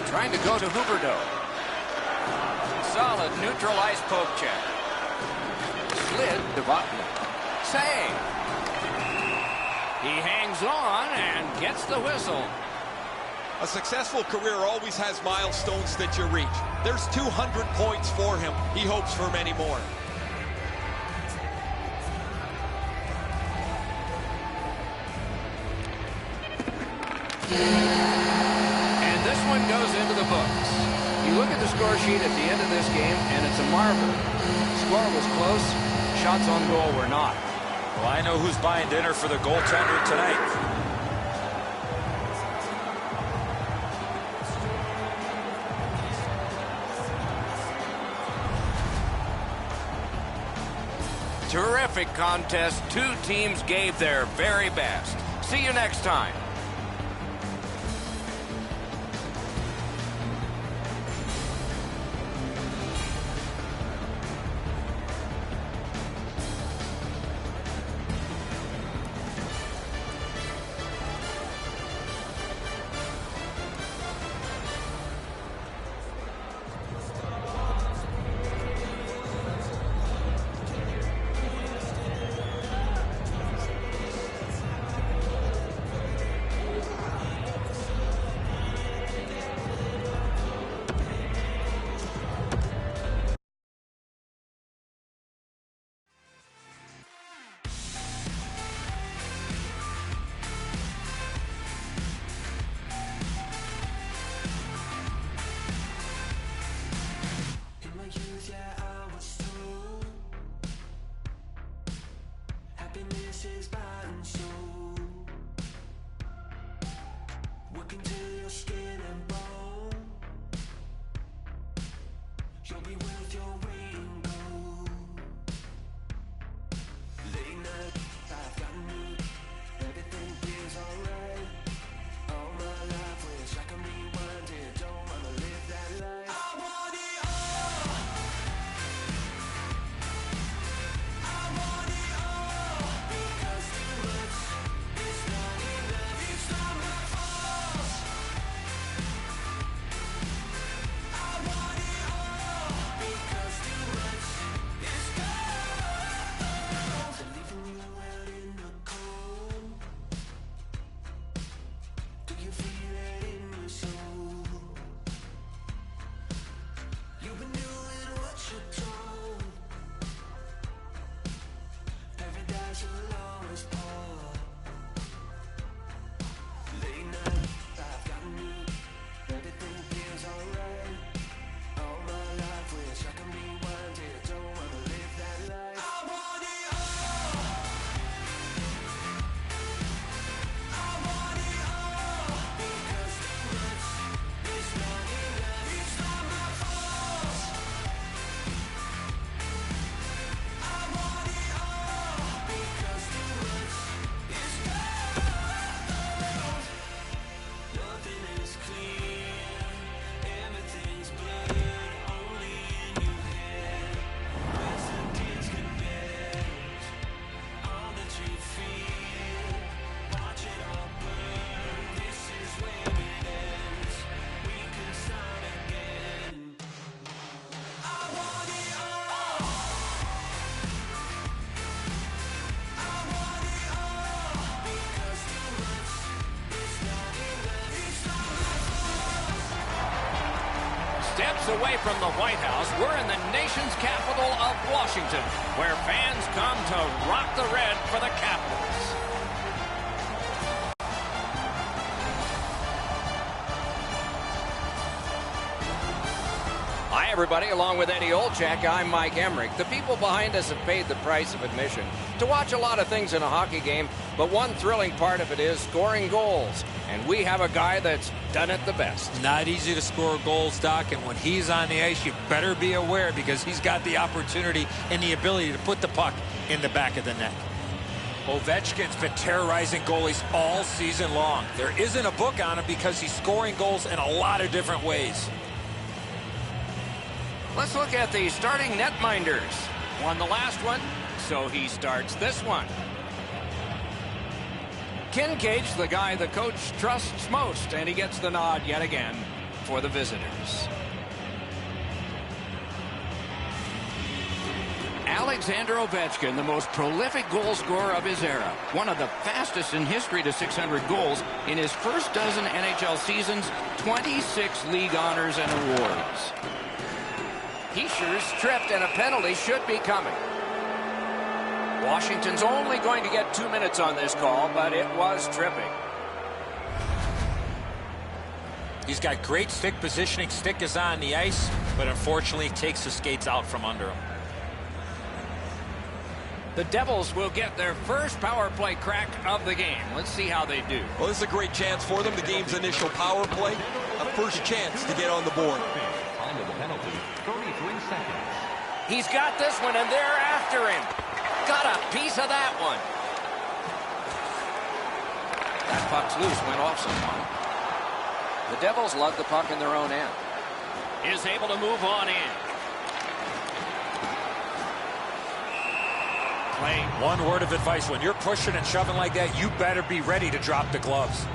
Trying to go to Huberdeau. Solid neutral ice poke check. Slid to Votman. Save. He hangs on and gets the whistle. A successful career always has milestones that you reach. There's 200 points for him. He hopes for many more. And this one goes into the books. You look at the score sheet at the end of this game, and it's a marvel. Score was close. Shots on goal were not. Well, I know who's buying dinner for the goaltender tonight. Terrific contest. Two teams gave their very best. See you next time. minutes away from the White House, we're in the nation's capital of Washington, where fans come to rock the red for the Capitals. Hi, everybody. Along with Eddie Olczyk, I'm Mike Emmerich. The people behind us have paid the price of admission to watch a lot of things in a hockey game, but one thrilling part of it is scoring goals. And we have a guy that's done it the best. Not easy to score goals, Doc, and when he's on the ice, you better be aware because he's got the opportunity and the ability to put the puck in the back of the net. Ovechkin's been terrorizing goalies all season long. There isn't a book on him because he's scoring goals in a lot of different ways. Let's look at the starting netminders. Won the last one, so he starts this one. Kincaid's the guy the coach trusts most, and he gets the nod yet again for the visitors. Alexander Ovechkin, the most prolific goal scorer of his era. One of the fastest in history to 600 goals. In his first dozen NHL seasons, 26 league honors and awards. Heischer's tripped, and a penalty should be coming. Washington's only going to get 2 minutes on this call, but it was tripping. He's got great stick positioning. Stick is on the ice, but unfortunately takes the skates out from under him. The Devils will get their first power play crack of the game. Let's see how they do. Well, this is a great chance for them. The game's initial power play, a first chance to get on the board. Under the penalty, 33 seconds. He's got this one, and they're after him. Got a piece of that one. That puck's loose, went off someone. The Devils lug the puck in their own end. Is able to move on in. Play. One word of advice, when you're pushing and shoving like that, you better be ready to drop the gloves.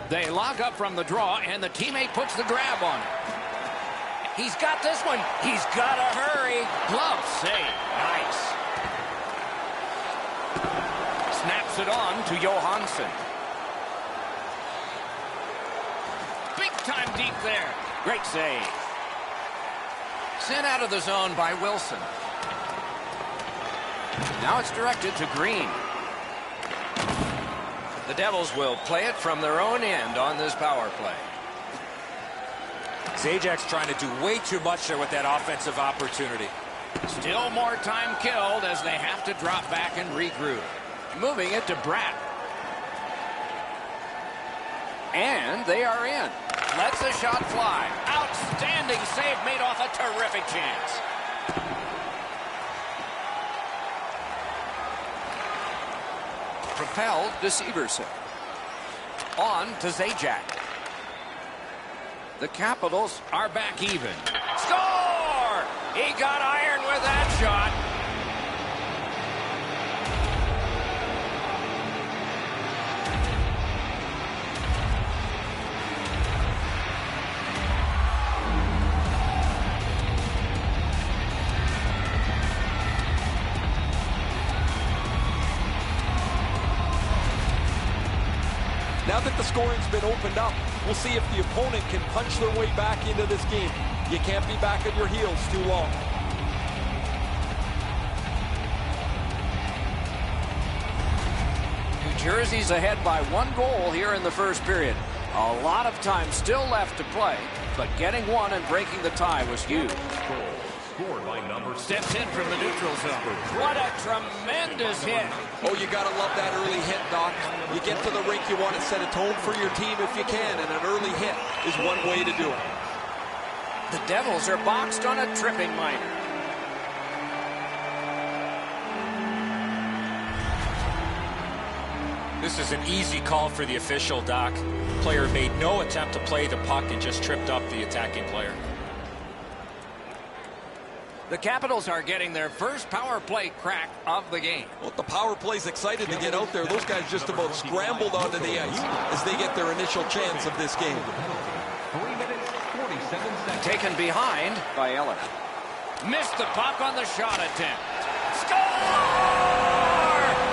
They lock up from the draw, and the teammate puts the grab on it. He's got this one. He's got to hurry. Glove save. Nice. Snaps it on to Johansson. Big time deep there. Great save. Sent out of the zone by Wilson. Now it's directed to Green. The Devils will play it from their own end on this power play. Zajac's trying to do way too much there with that offensive opportunity. Still more time killed as they have to drop back and regroup. Moving it to Bratt. And they are in. Lets a shot fly. Outstanding save made off a terrific chance. Propelled to Severson. On to Zajac. The Capitals are back even. Score! He got iron with that shot. Now that the scoring's been opened up, we'll see if the opponent can punch their way back into this game. You can't be back on your heels too long. New Jersey's ahead by 1 goal here in the first period. A lot of time still left to play, but getting one and breaking the tie was huge. Scored by number 6. Steps in from the neutral zone. What a tremendous hit. Oh, you got to love that early hit, Doc. You get to the rink, you want to set a tone for your team if you can, and an early hit is one way to do it. The Devils are boxed on a tripping minor. This is an easy call for the official, Doc. Player made no attempt to play the puck and just tripped up the attacking player. The Capitals are getting their first power play crack of the game. Well, the power play's excited to get out there. Those guys just about scrambled onto the ice as they get their initial chance of this game. 3 minutes, 47 seconds. taken behind by Ellen. Missed the puck on the shot attempt. Score!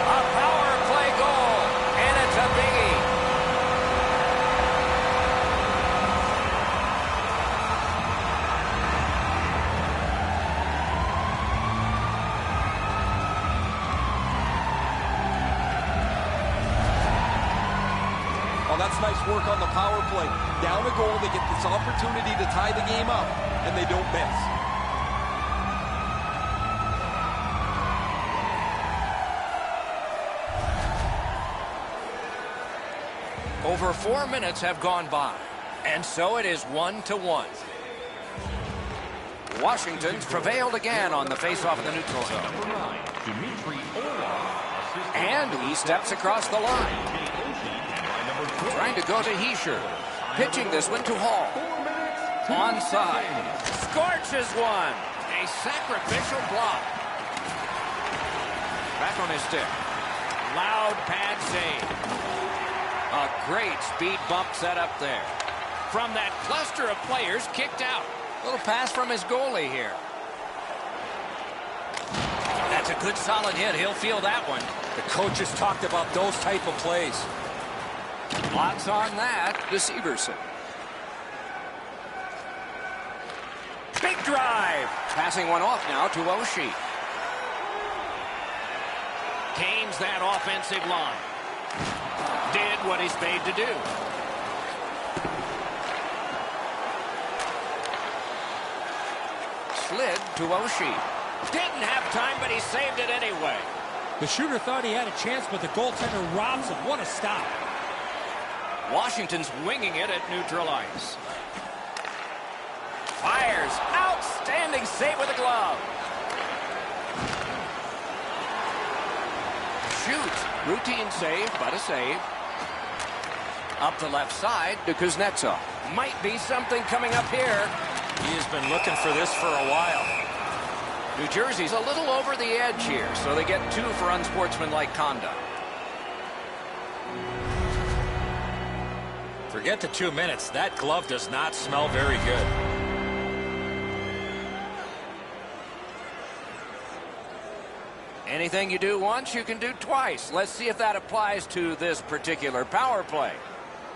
A power play goal, and it's a biggie. Well, that's nice work on the power play. Down a goal, they get this opportunity to tie the game up, and they don't miss. Over 4 minutes have gone by, and so it is 1-1. Washington's prevailed again on the faceoff in the neutral zone. And he steps across the line. Trying to go to Heischer. Pitching this one to Hall. Onside. Scorches one. A sacrificial block. Back on his stick. Loud pad save. A great speed bump set up there. From that cluster of players kicked out. Little pass from his goalie here. That's a good solid hit. He'll feel that one. The coaches talked about those type of plays. Lots on that to Severson. Big drive. Passing one off now to Oshie. Gains that offensive line. Did what he's paid to do. Slid to Oshie. Didn't have time, but he saved it anyway. The shooter thought he had a chance, but the goaltender robs him. What a stop. Washington's winging it at neutral ice. Fires. Outstanding save with a glove. Shoots. Routine save, but a save. Up the left side to Kuznetsov. Might be something coming up here. He's been looking for this for a while. New Jersey's a little over the edge here, so they get 2 for unsportsmanlike conduct. Forget the 2 minutes. That glove does not smell very good. Anything you do once, you can do twice. Let's see if that applies to this particular power play.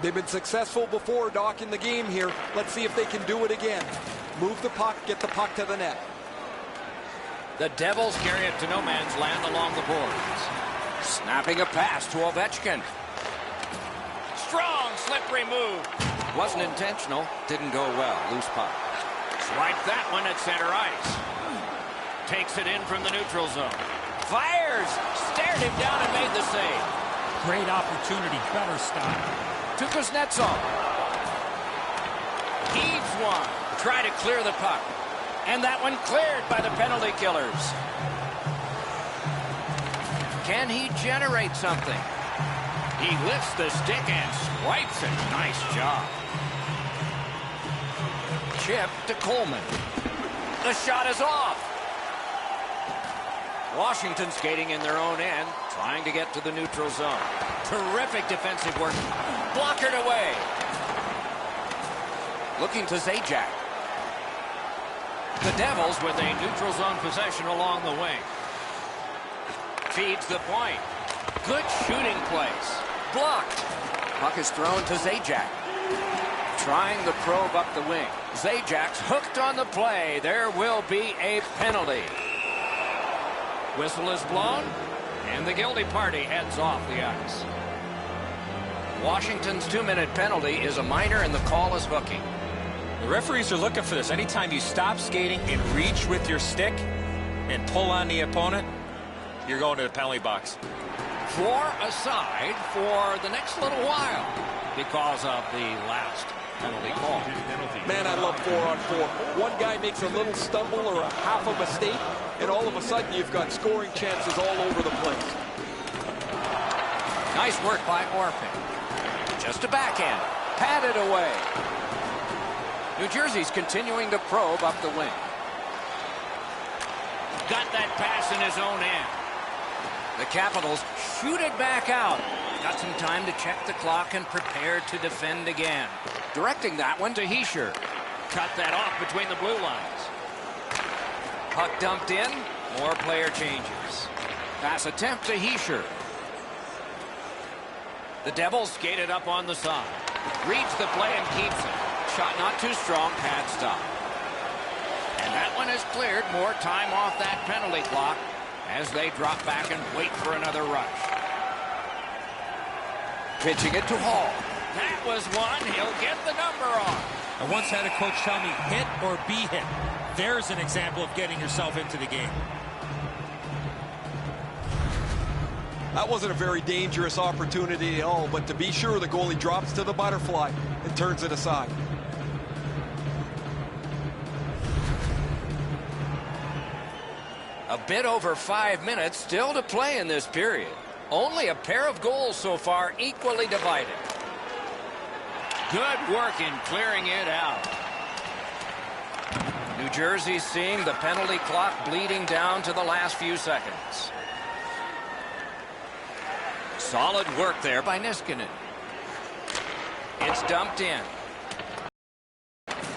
They've been successful before, Doc, in the game here. Let's see if they can do it again. Move the puck, get the puck to the net. The Devils carry it to no man's land along the boards. Snapping a pass to Ovechkin. Strong, slippery move. Wasn't intentional. Didn't go well. Loose puck. Swipe that one at center ice. Takes it in from the neutral zone. Fires. Stared him down and made the save. Great opportunity. Better stop. To Kuznetsov. Heaves one. Try to clear the puck. And that one cleared by the penalty killers. Can he generate something? He lifts the stick and swipes it. Nice job. Chip to Coleman. The shot is off. Washington skating in their own end, trying to get to the neutral zone. Terrific defensive work. Blockered away. Looking to Zajac. The Devils with a neutral zone possession along the wing. Feeds the point. Good shooting place. Blocked. Puck is thrown to Zajac. Trying the probe up the wing. Zajac's hooked on the play. There will be a penalty. Whistle is blown, and the guilty party heads off the ice. Washington's 2-minute penalty is a minor, and the call is hooking. The referees are looking for this. Anytime you stop skating and reach with your stick and pull on the opponent, you're going to the penalty box. 4 aside for the next little while because of the last penalty call. Man, I love 4-on-4. One guy makes a little stumble or a half a mistake, and all of a sudden you've got scoring chances all over the place. Nice work by Orpik. Just a backhand. Patted away. New Jersey's continuing to probe up the wing. Got that pass in his own end. The Capitals shoot it back out. Got some time to check the clock and prepare to defend again. Directing that one to Heischer. cut that off between the blue lines. Puck dumped in. More player changes. Pass attempt to Heischer. The Devils skated up on the side. Reads the play and keeps it. Shot not too strong. Pad stop. And that one is cleared. More time off that penalty clock as they drop back and wait for another rush. Pitching it to Hall. That was one. He'll get the number on. I once had a coach tell me, hit or be hit. There's an example of getting yourself into the game. That wasn't a very dangerous opportunity at all, but to be sure, the goalie drops to the butterfly and turns it aside. A bit over 5 minutes still to play in this period. Only a pair of goals so far, equally divided. Good work in clearing it out. New Jersey seeing the penalty clock bleeding down to the last few seconds. Solid work there by Niskanen. It's dumped in.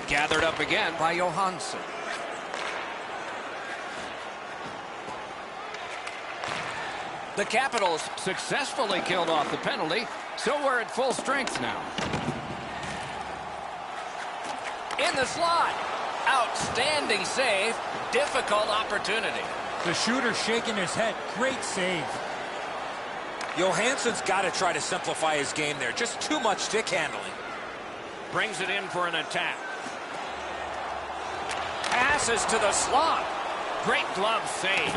Gathered up again by Johansson. The Capitals successfully killed off the penalty, so we're at full strength now. In the slot. Outstanding save. Difficult opportunity. The shooter shaking his head. Great save. Johansson's got to try to simplify his game there. Just too much stick handling. Brings it in for an attack. Passes to the slot. Great glove save.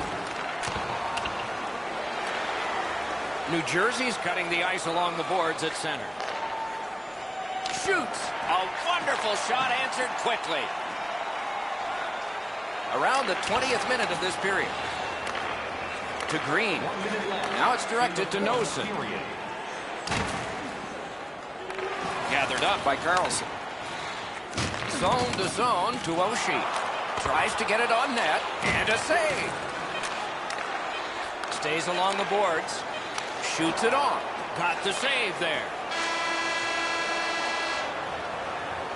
New Jersey's cutting the ice along the boards at center. Shoots. A wonderful shot answered quickly. Around the 20th minute of this period. To Green. Now it's directed to Nosen. Gathered up by Carlson. Zone to zone to Oshie. Tries to get it on net. And a save. Stays along the boards. Shoots it on. Got the save there.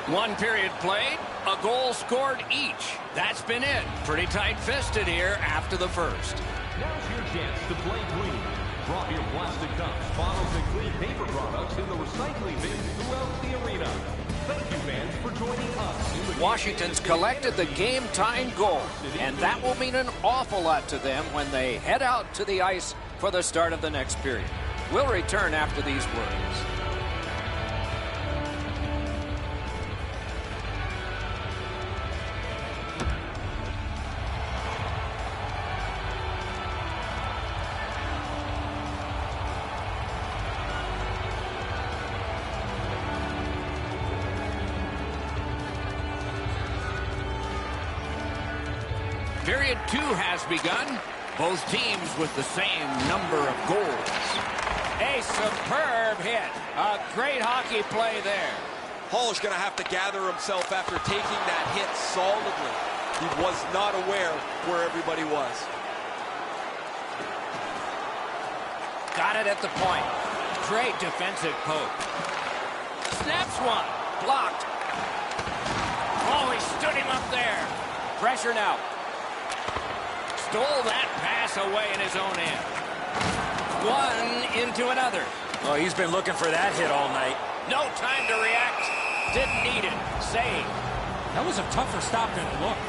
One period played, a goal scored each. That's been it. Pretty tight-fisted here after the first. Now's your chance to play clean. Drop your plastic cups, bottles, and clean paper products in the recycling bins throughout the arena. Thank you, fans, for joining us. Washington's collected the game-tying goal, and that will mean an awful lot to them when they head out to the ice for the start of the next period. We'll return after these words. Period 2 has begun. Both teams with the same number of goals. A superb hit. A great hockey play there. Hall's going to have to gather himself after taking that hit solidly. He was not aware where everybody was. Got it at the point. Great defensive poke. Snaps one. Blocked. Oh, he stood him up there. Pressure now. Stole that pass away in his own end. One into another. Oh, he's been looking for that hit all night. No time to react. Didn't need it. Save. That was a tougher stop than it looked.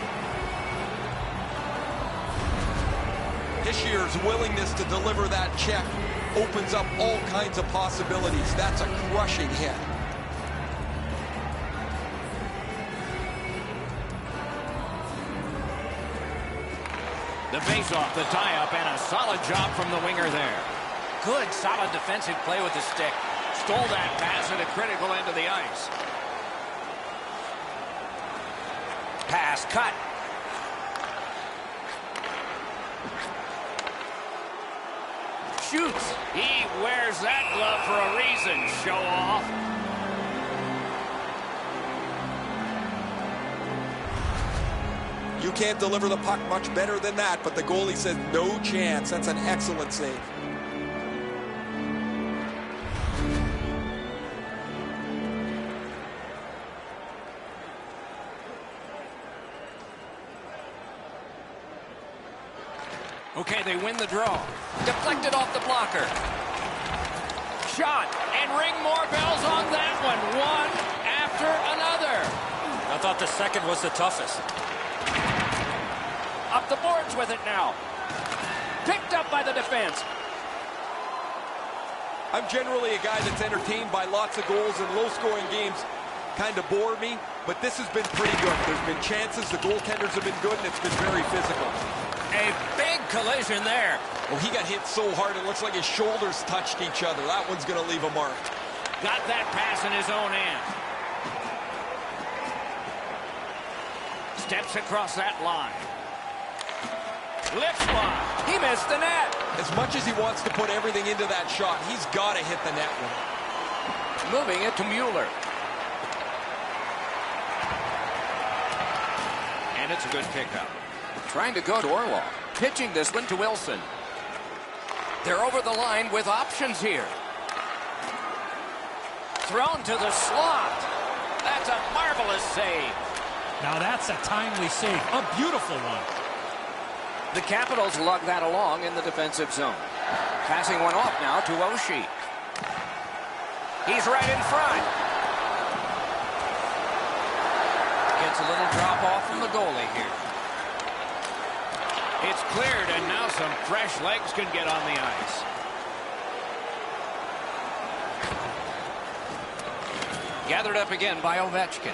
Hischier's willingness to deliver that check opens up all kinds of possibilities. That's a crushing hit. The face-off, the tie-up, and a solid job from the winger there. Good, solid defensive play with the stick. Stole that pass at a critical end of the ice. Pass cut. Shoots. He wears that glove for a reason. Show off. You can't deliver the puck much better than that, but the goalie says no chance. That's an excellent save. Okay, they win the draw. Deflected off the blocker. Shot, and ring more bells on that one. One after another. I thought the second was the toughest. Up the boards with it now. Picked up by the defense. I'm generally a guy that's entertained by lots of goals, and low-scoring games kind of bore me, but this has been pretty good. There's been chances, the goaltenders have been good, and it's been very physical. A big collision there. Well, he got hit so hard, it looks like his shoulders touched each other. That one's going to leave a mark. Got that pass in his own end. Steps across that line. Lifts one. He missed the net. As much as he wants to put everything into that shot, he's got to hit the net with it. Moving it to Mueller. And it's a good pickup. Trying to go to Orlov. Pitching this one to Wilson. They're over the line with options here. Thrown to the slot. That's a marvelous save. Now that's a timely save. A beautiful one. The Capitals lug that along in the defensive zone. Passing one off now to Oshie. He's right in front. Gets a little drop off from the goalie here. It's cleared, and now some fresh legs can get on the ice. Gathered up again by Ovechkin.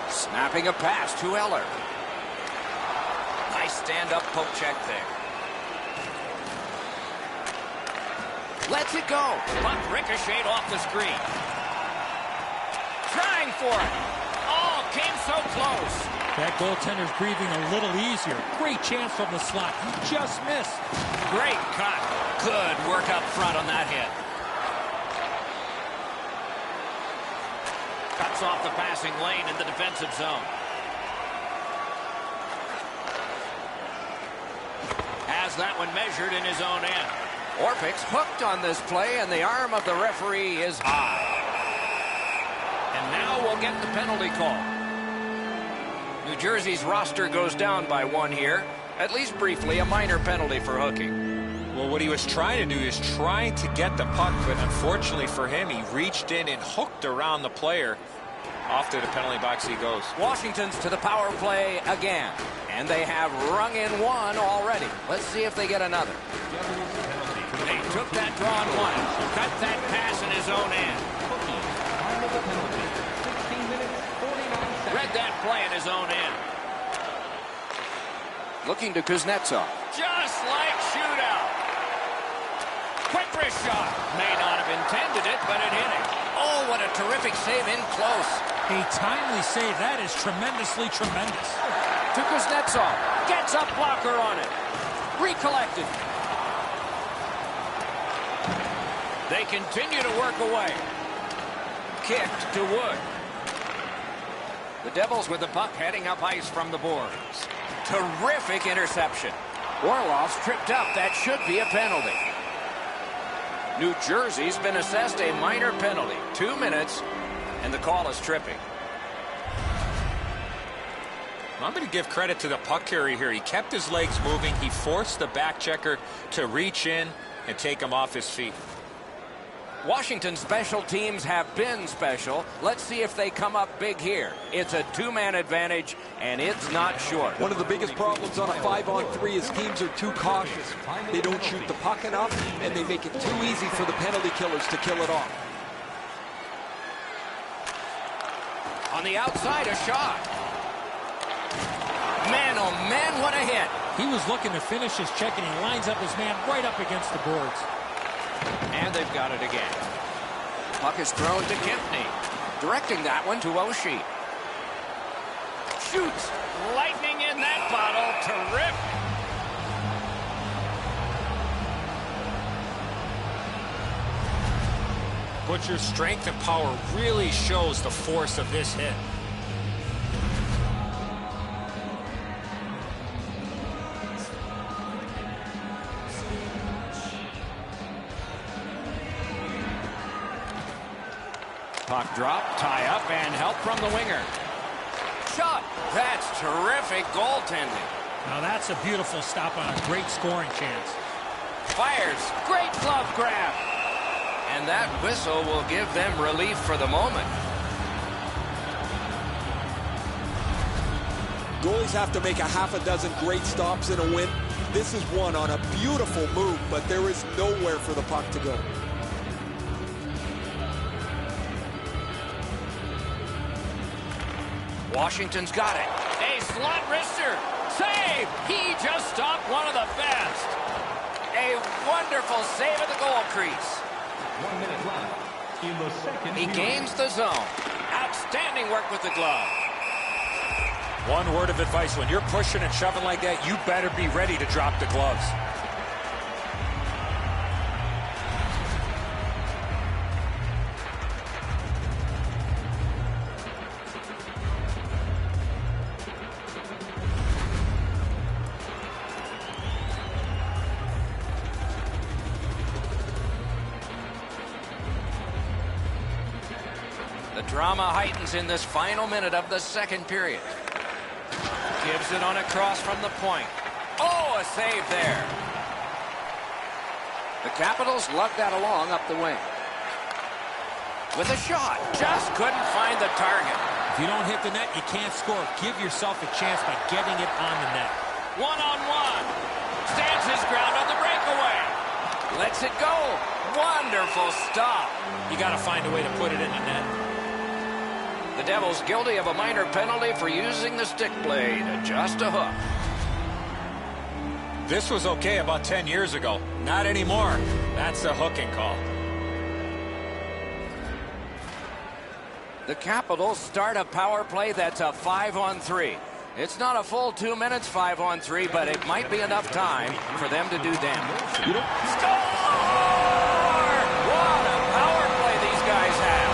Snapping a pass to Eller. Nice stand-up poke check there. Lets it go. Puck ricocheted off the screen. Trying for it. Oh, came so close. That goaltender's breathing a little easier. Great chance from the slot. He just missed. Great cut. Good work up front on that hit. Cuts off the passing lane in the defensive zone. Has that one measured in his own end. Orpik's hooked on this play, and the arm of the referee is high. And now we'll get the penalty call. New Jersey's roster goes down by one here. At least briefly, a minor penalty for hooking. Well, what he was trying to do is trying to get the puck, but unfortunately for him, he reached in and hooked around the player. Off to the penalty box he goes. Washington's to the power play again. And they have rung in one already. Let's see if they get another. They took that draw on one. Cut that pass in his own end. Read that play in his own end. Looking to Kuznetsov. Just like shootout. Quick wrist shot. May not have intended it, but it hit him. Oh, what a terrific save in close. A timely save. That is tremendously tremendous. To Kuznetsov. Gets a blocker on it. Recollected. They continue to work away. Kicked to Wood. The Devils with the puck heading up ice from the boards. Terrific interception. Orlov's tripped up. That should be a penalty. New Jersey's been assessed a minor penalty. 2 minutes, and the call is tripping. I'm going to give credit to the puck carrier here. He kept his legs moving. He forced the back checker to reach in and take him off his feet. Washington's special teams have been special. Let's see if they come up big here. It's a two-man advantage, and it's not short. One of the biggest problems on a 5-on-3 is teams are too cautious. They don't shoot the puck enough, and they make it too easy for the penalty killers to kill it off. On the outside, a shot. Man, oh man, what a hit. He was looking to finish his check, and he lines up his man right up against the boards. And they've got it again. Puck is thrown to Kempney. Directing that one to Oshie. Shoots. Lightning in that bottle. Terrific. Butcher's strength and power really shows the force of this hit. Puck drop, tie up, and help from the winger. Shot. That's terrific goaltending. Now that's a beautiful stop on a great scoring chance. Fires. Great glove grab. And that whistle will give them relief for the moment. Goalies have to make a half a dozen great stops in a win. This is one on a beautiful move, but there is nowhere for the puck to go. Washington's got it. A slot wrister. Save! He just stopped one of the best. A wonderful save at the goal crease. 1 minute left in the second He period. gains the zone. Outstanding work with the glove. One word of advice, when you're pushing and shoving like that, you better be ready to drop the gloves. The drama heightens in this final minute of the second period. Gives it on a cross from the point. Oh, a save there. The Capitals lugged that along up the wing. With a shot. Just couldn't find the target. If you don't hit the net, you can't score. Give yourself a chance by getting it on the net. One-on-one. Stands his ground on the breakaway. Lets it go. Wonderful stop. You got to find a way to put it in the net. The Devils guilty of a minor penalty for using the stick blade. Just a hook. This was okay about 10 years ago. Not anymore. That's a hooking call. The Capitals start a power play that's a 5-on-3. It's not a full 2 minutes 5-on-3, but it might be enough time for them to do damage. Score! What a power play these guys have.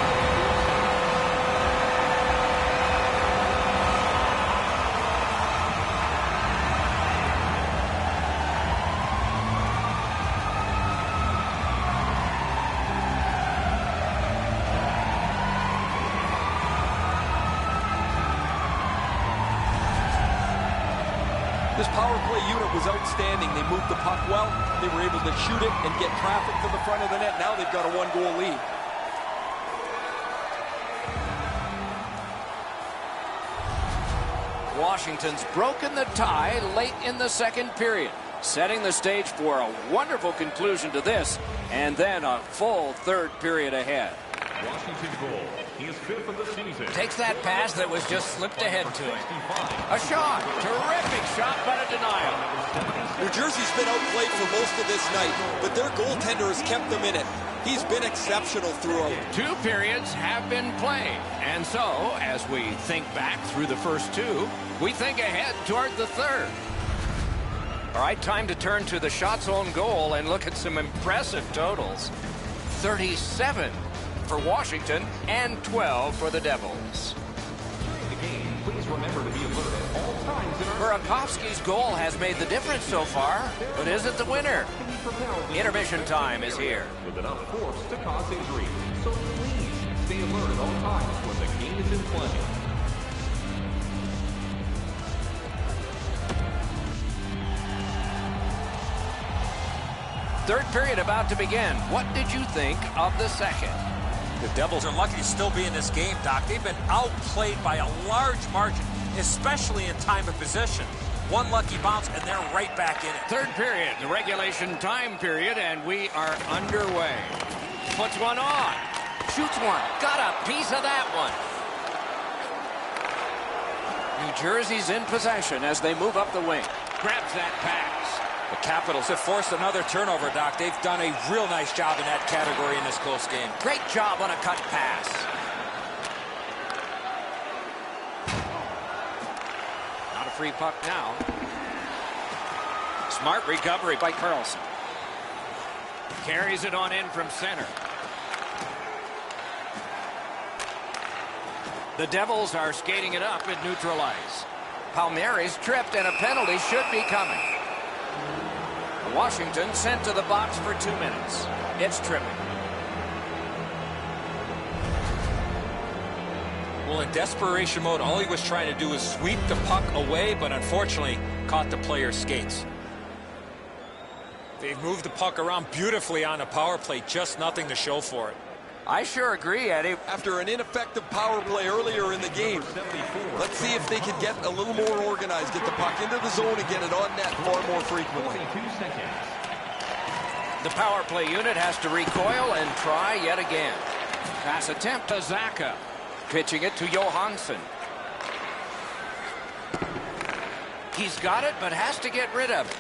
This power play unit was outstanding. They moved the puck well. They were able to shoot it and get traffic to the front of the net. Now they've got a one-goal lead. Washington's broken the tie late in the second period, setting the stage for a wonderful conclusion to this, and then a full third period ahead. Washington goal. He is 5th of the season. Takes that pass that was just slipped ahead to him. A shot. Terrific shot, but a denial. New Jersey's been outplayed for most of this night, but their goaltender has kept them in it. He's been exceptional throughout. 2 periods have been played. And so, as we think back through the first 2, we think ahead toward the third. All right, time to turn to the shots on goal and look at some impressive totals. 37 for Washington and 12 for the Devils. During the game, please remember to be alert at all times in our Burakovsky's goal has made the difference so far, but is it the winner? Intermission time is here. with enough force to cause injury. So please stay alert at all times when the game is in play. Third period about to begin. What did you think of the second? The Devils are lucky to still be in this game, Doc. They've been outplayed by a large margin, especially in time of possession. One lucky bounce, and they're right back in it. Third period, the regulation time period, and we are underway. Puts one on. Shoots one. Got a piece of that one. New Jersey's in possession as they move up the wing. Grabs that pass. The Capitals have forced another turnover, Doc. They've done a real nice job in that category in this close game. Great job on a cut pass. Not a free puck now. Smart recovery by Carlson. Carries it on in from center. The Devils are skating it up at neutral ice. Palmieri's tripped and a penalty should be coming. Washington sent to the box for 2 minutes. It's tripping. Well, in desperation mode, all he was trying to do was sweep the puck away, but unfortunately, caught the player's skates. They've moved the puck around beautifully on a power play, just nothing to show for it. I sure agree, Eddie. After an ineffective power play earlier in the game, let's see if they can get a little more organized, get the puck into the zone and get it on net far more frequently. The power play unit has to recoil and try yet again. Pass attempt to Zaka. Pitching it to Johansson. He's got it, but has to get rid of it.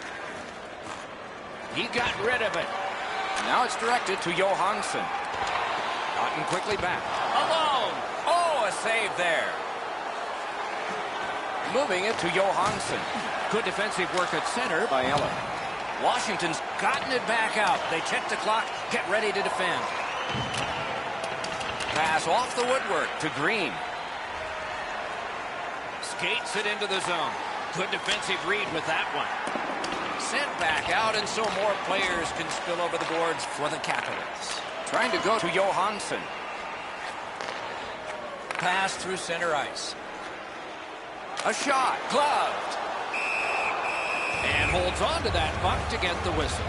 He got rid of it. Now it's directed to Johansson. Gotten quickly back. Alone. Oh, a save there. Moving it to Johansson. Good defensive work at center by Ella. Washington's gotten it back out. They check the clock, get ready to defend. Pass off the woodwork to Green. Skates it into the zone. Good defensive read with that one. Sent back out, and so more players can spill over the boards for the Capitals. Trying to go to Johansson. Pass through center ice. A shot, gloved. And holds on to that puck to get the whistle.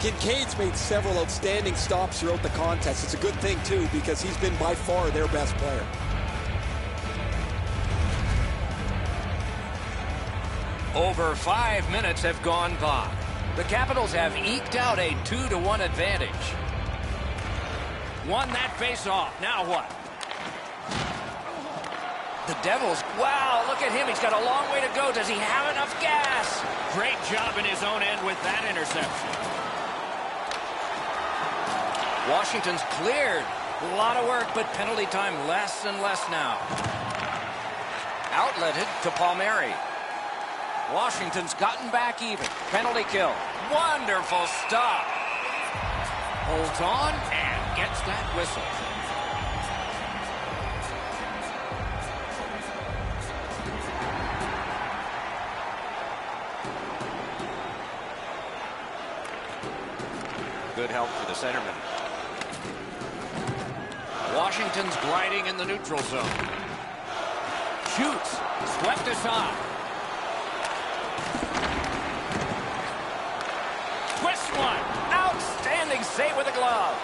Kincaid's made several outstanding stops throughout the contest. It's a good thing, too, because he's been by far their best player. Over 5 minutes have gone by. The Capitals have eked out a 2-1 advantage. Won that face-off. Now what? The Devils, wow, look at him. He's got a long way to go. Does he have enough gas? Great job in his own end with that interception. Washington's cleared. A lot of work, but penalty time less and less now. Outletted to Palmieri. Washington's gotten back even. Penalty kill. Wonderful stop. Holds on and gets that whistle. Good help for the centerman. Washington's gliding in the neutral zone. Shoots. Swept aside. Twist one. Outstanding save with a glove.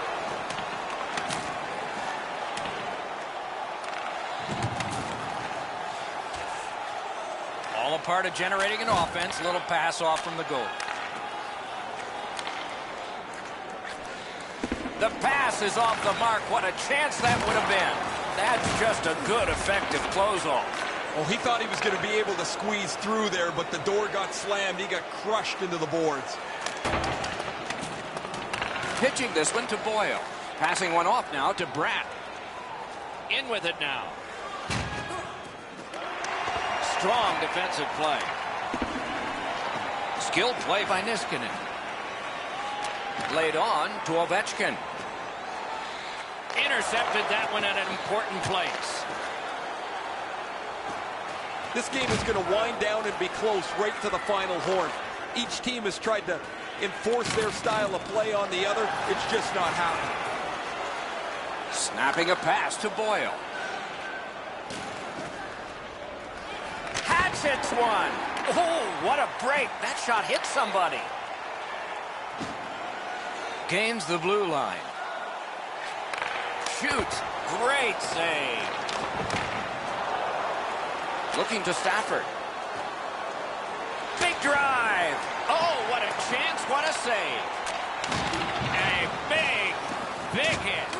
All a part of generating an offense. Little pass off from the goal. The pass is off the mark. What a chance that would have been. That's just a good, effective close-off. Oh, he thought he was going to be able to squeeze through there, but the door got slammed. He got crushed into the boards. Pitching this one to Boyle. Passing one off now to Bratt. In with it now. Strong defensive play. Skilled play by Niskanen. Laid on to Ovechkin. Intercepted that one at an important place. This game is going to wind down and be close right to the final horn. Each team has tried to enforce their style of play on the other. It's just not happening. Snapping a pass to Boyle. Hatchets one. Oh, what a break. That shot hit somebody. Gains the blue line. Shoots. Great save. Looking to Stafford. Big drive. Oh, what a chance. What a save. A big hit.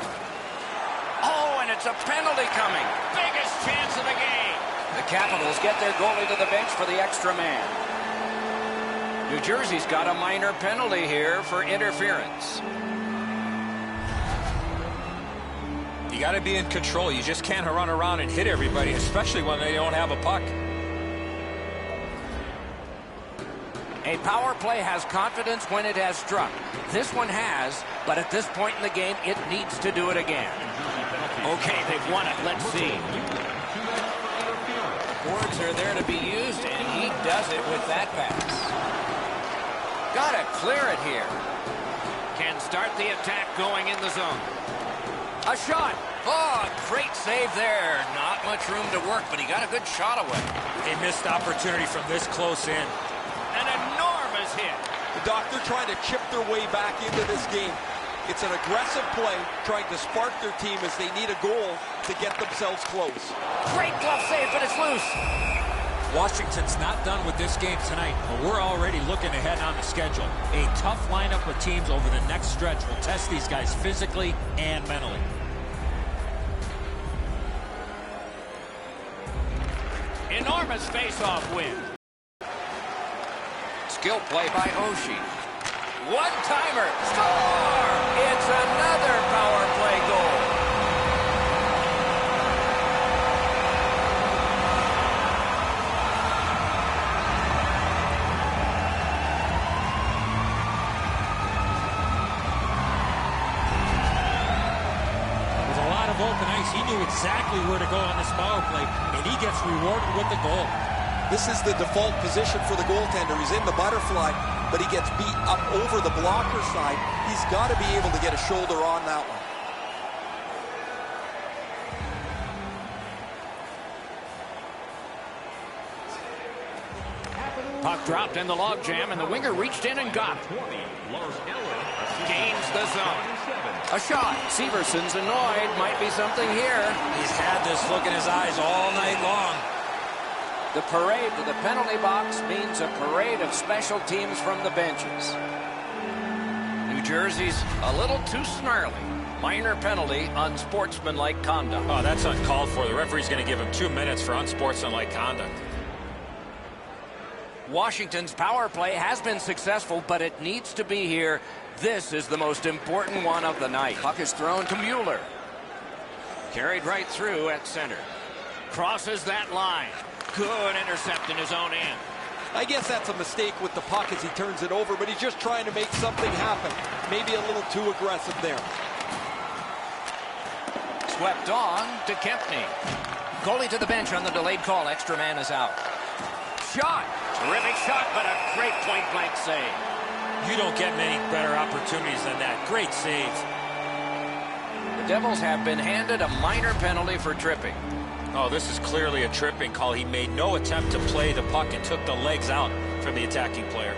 Oh, and it's a penalty coming. Biggest chance of the game. The Capitals get their goalie to the bench for the extra man. New Jersey's got a minor penalty here for interference. You got to be in control. You just can't run around and hit everybody, especially when they don't have a puck. A power play has confidence when it has struck. This one has, but at this point in the game, it needs to do it again. Okay, they've won it. Let's see. Boards are there to be used, and he does it with that pass. Got to clear it here. Can start the attack going in the zone. A shot. Oh, great save there. Not much room to work, but he got a good shot away. A missed opportunity from this close in. An enormous hit. The Doctor trying to chip their way back into this game. It's an aggressive play, trying to spark their team as they need a goal to get themselves close. Great glove save, but it's loose. Washington's not done with this game tonight, but we're already looking ahead on the schedule. A tough lineup of teams over the next stretch will test these guys physically and mentally. Enormous face-off win. Skill play by Oshie. One-timer. Score! It's another power play goal. With a lot of open ice, he knew exactly where to go on this power play, and he gets rewarded with the goal. This is the default position for the goaltender. He's in the butterfly, but he gets beat up over the blocker side. He's got to be able to get a shoulder on that one. Puck dropped in the logjam, and the winger reached in and got it. Gains the zone. A shot. Severson's annoyed. Might be something here. He's had this look in his eyes all night long. The parade to the penalty box means a parade of special teams from the benches. New Jersey's a little too snarly. Minor penalty, unsportsmanlike conduct. Oh, that's uncalled for. The referee's going to give him 2 minutes for unsportsmanlike conduct. Washington's power play has been successful, but it needs to be here. This is the most important one of the night. Puck is thrown to Mueller. Carried right through at center. Crosses that line. Good intercept in his own end. I guess that's a mistake with the puck as he turns it over, but he's just trying to make something happen. Maybe a little too aggressive there. Swept on to Kempney. Goalie to the bench on the delayed call. Extra man is out. Shot. Terrific shot, but a great point-blank save. You don't get many better opportunities than that. Great save. The Devils have been handed a minor penalty for tripping. Oh, this is clearly a tripping call. He made no attempt to play the puck and took the legs out from the attacking player.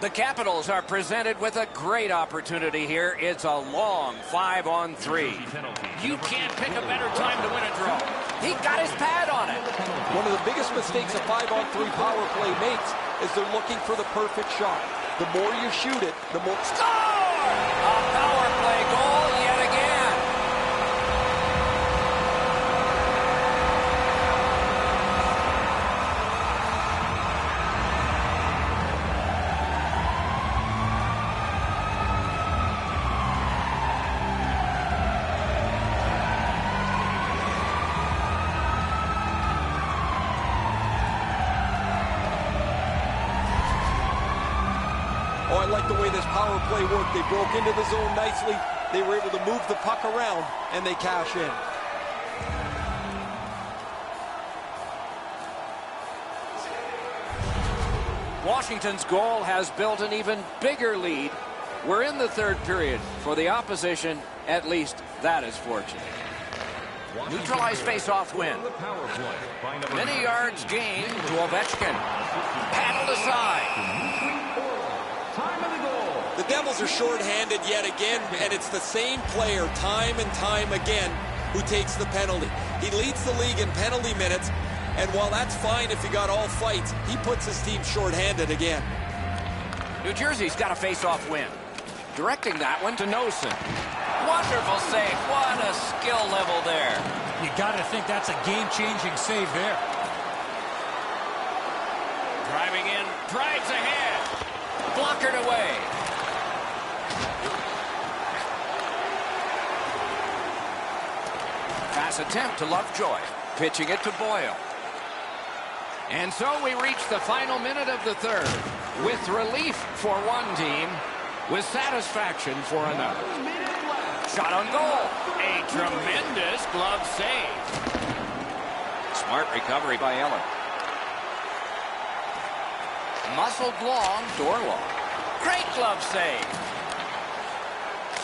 The Capitals are presented with a great opportunity here. It's a long 5-on-3. You can't pick a better time to win a draw. He got his pad on it. One of the biggest mistakes a 5-on-3 power play makes is they're looking for the perfect shot. The more you shoot it, the more... Score! A power play goal yet again. Oh, I like the way this power play worked. They broke into the zone nicely. They were able to move the puck around, and they cash in. Washington's goal has built an even bigger lead. We're in the third period. For the opposition, at least that is fortunate. Neutralized face-off win. Many yards gained to Ovechkin. Paddled aside. The Devils are shorthanded yet again, and it's the same player time and time again who takes the penalty. He leads the league in penalty minutes, and while that's fine if he got all fights, he puts his team shorthanded again. New Jersey's got a face-off win. Directing that one to Nosen. Wonderful save. What a skill level there. You got to think that's a game-changing save there. Driving in, drives ahead. Blockered away. Pass attempt to Lovejoy. Pitching it to Boyle. And so we reach the final minute of the third. With relief for one team, with satisfaction for another. Shot on goal. A tremendous glove save. Smart recovery by Eller. Muscled long, Dorlow. Great glove save.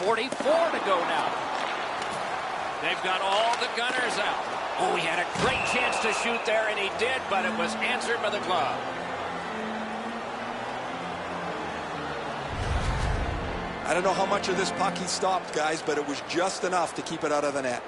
.44 to go now. They've got all the gunners out. Oh, he had a great chance to shoot there, and he did, but it was answered by the glove. I don't know how much of this puck he stopped, guys, but it was just enough to keep it out of the net.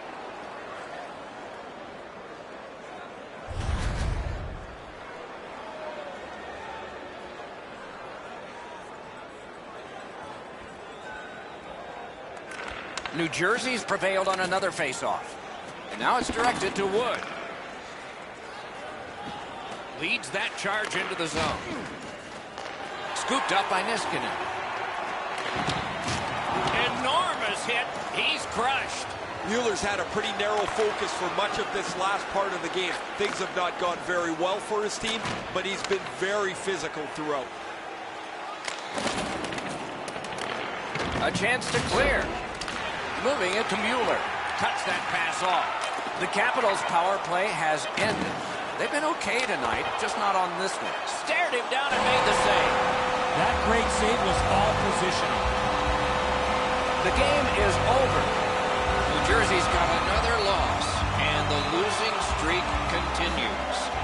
New Jersey's prevailed on another faceoff. And now it's directed to Wood. Leads that charge into the zone. Scooped up by Niskanen. Enormous hit. He's crushed. Mueller's had a pretty narrow focus for much of this last part of the game. Things have not gone very well for his team, but he's been very physical throughout. A chance to clear. Moving it to Mueller. Cuts that pass off. The Capitals' power play has ended. They've been okay tonight, just not on this one. Stared him down and made the save. That great save was all positioning. The game is over. New Jersey's got another loss, and the losing streak continues.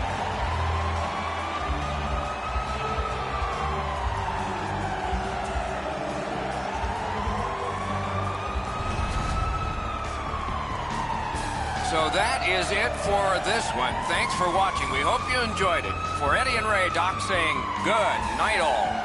So that is it for this one. Thanks for watching. We hope you enjoyed it. For Eddie and Ray, Doc saying good night all.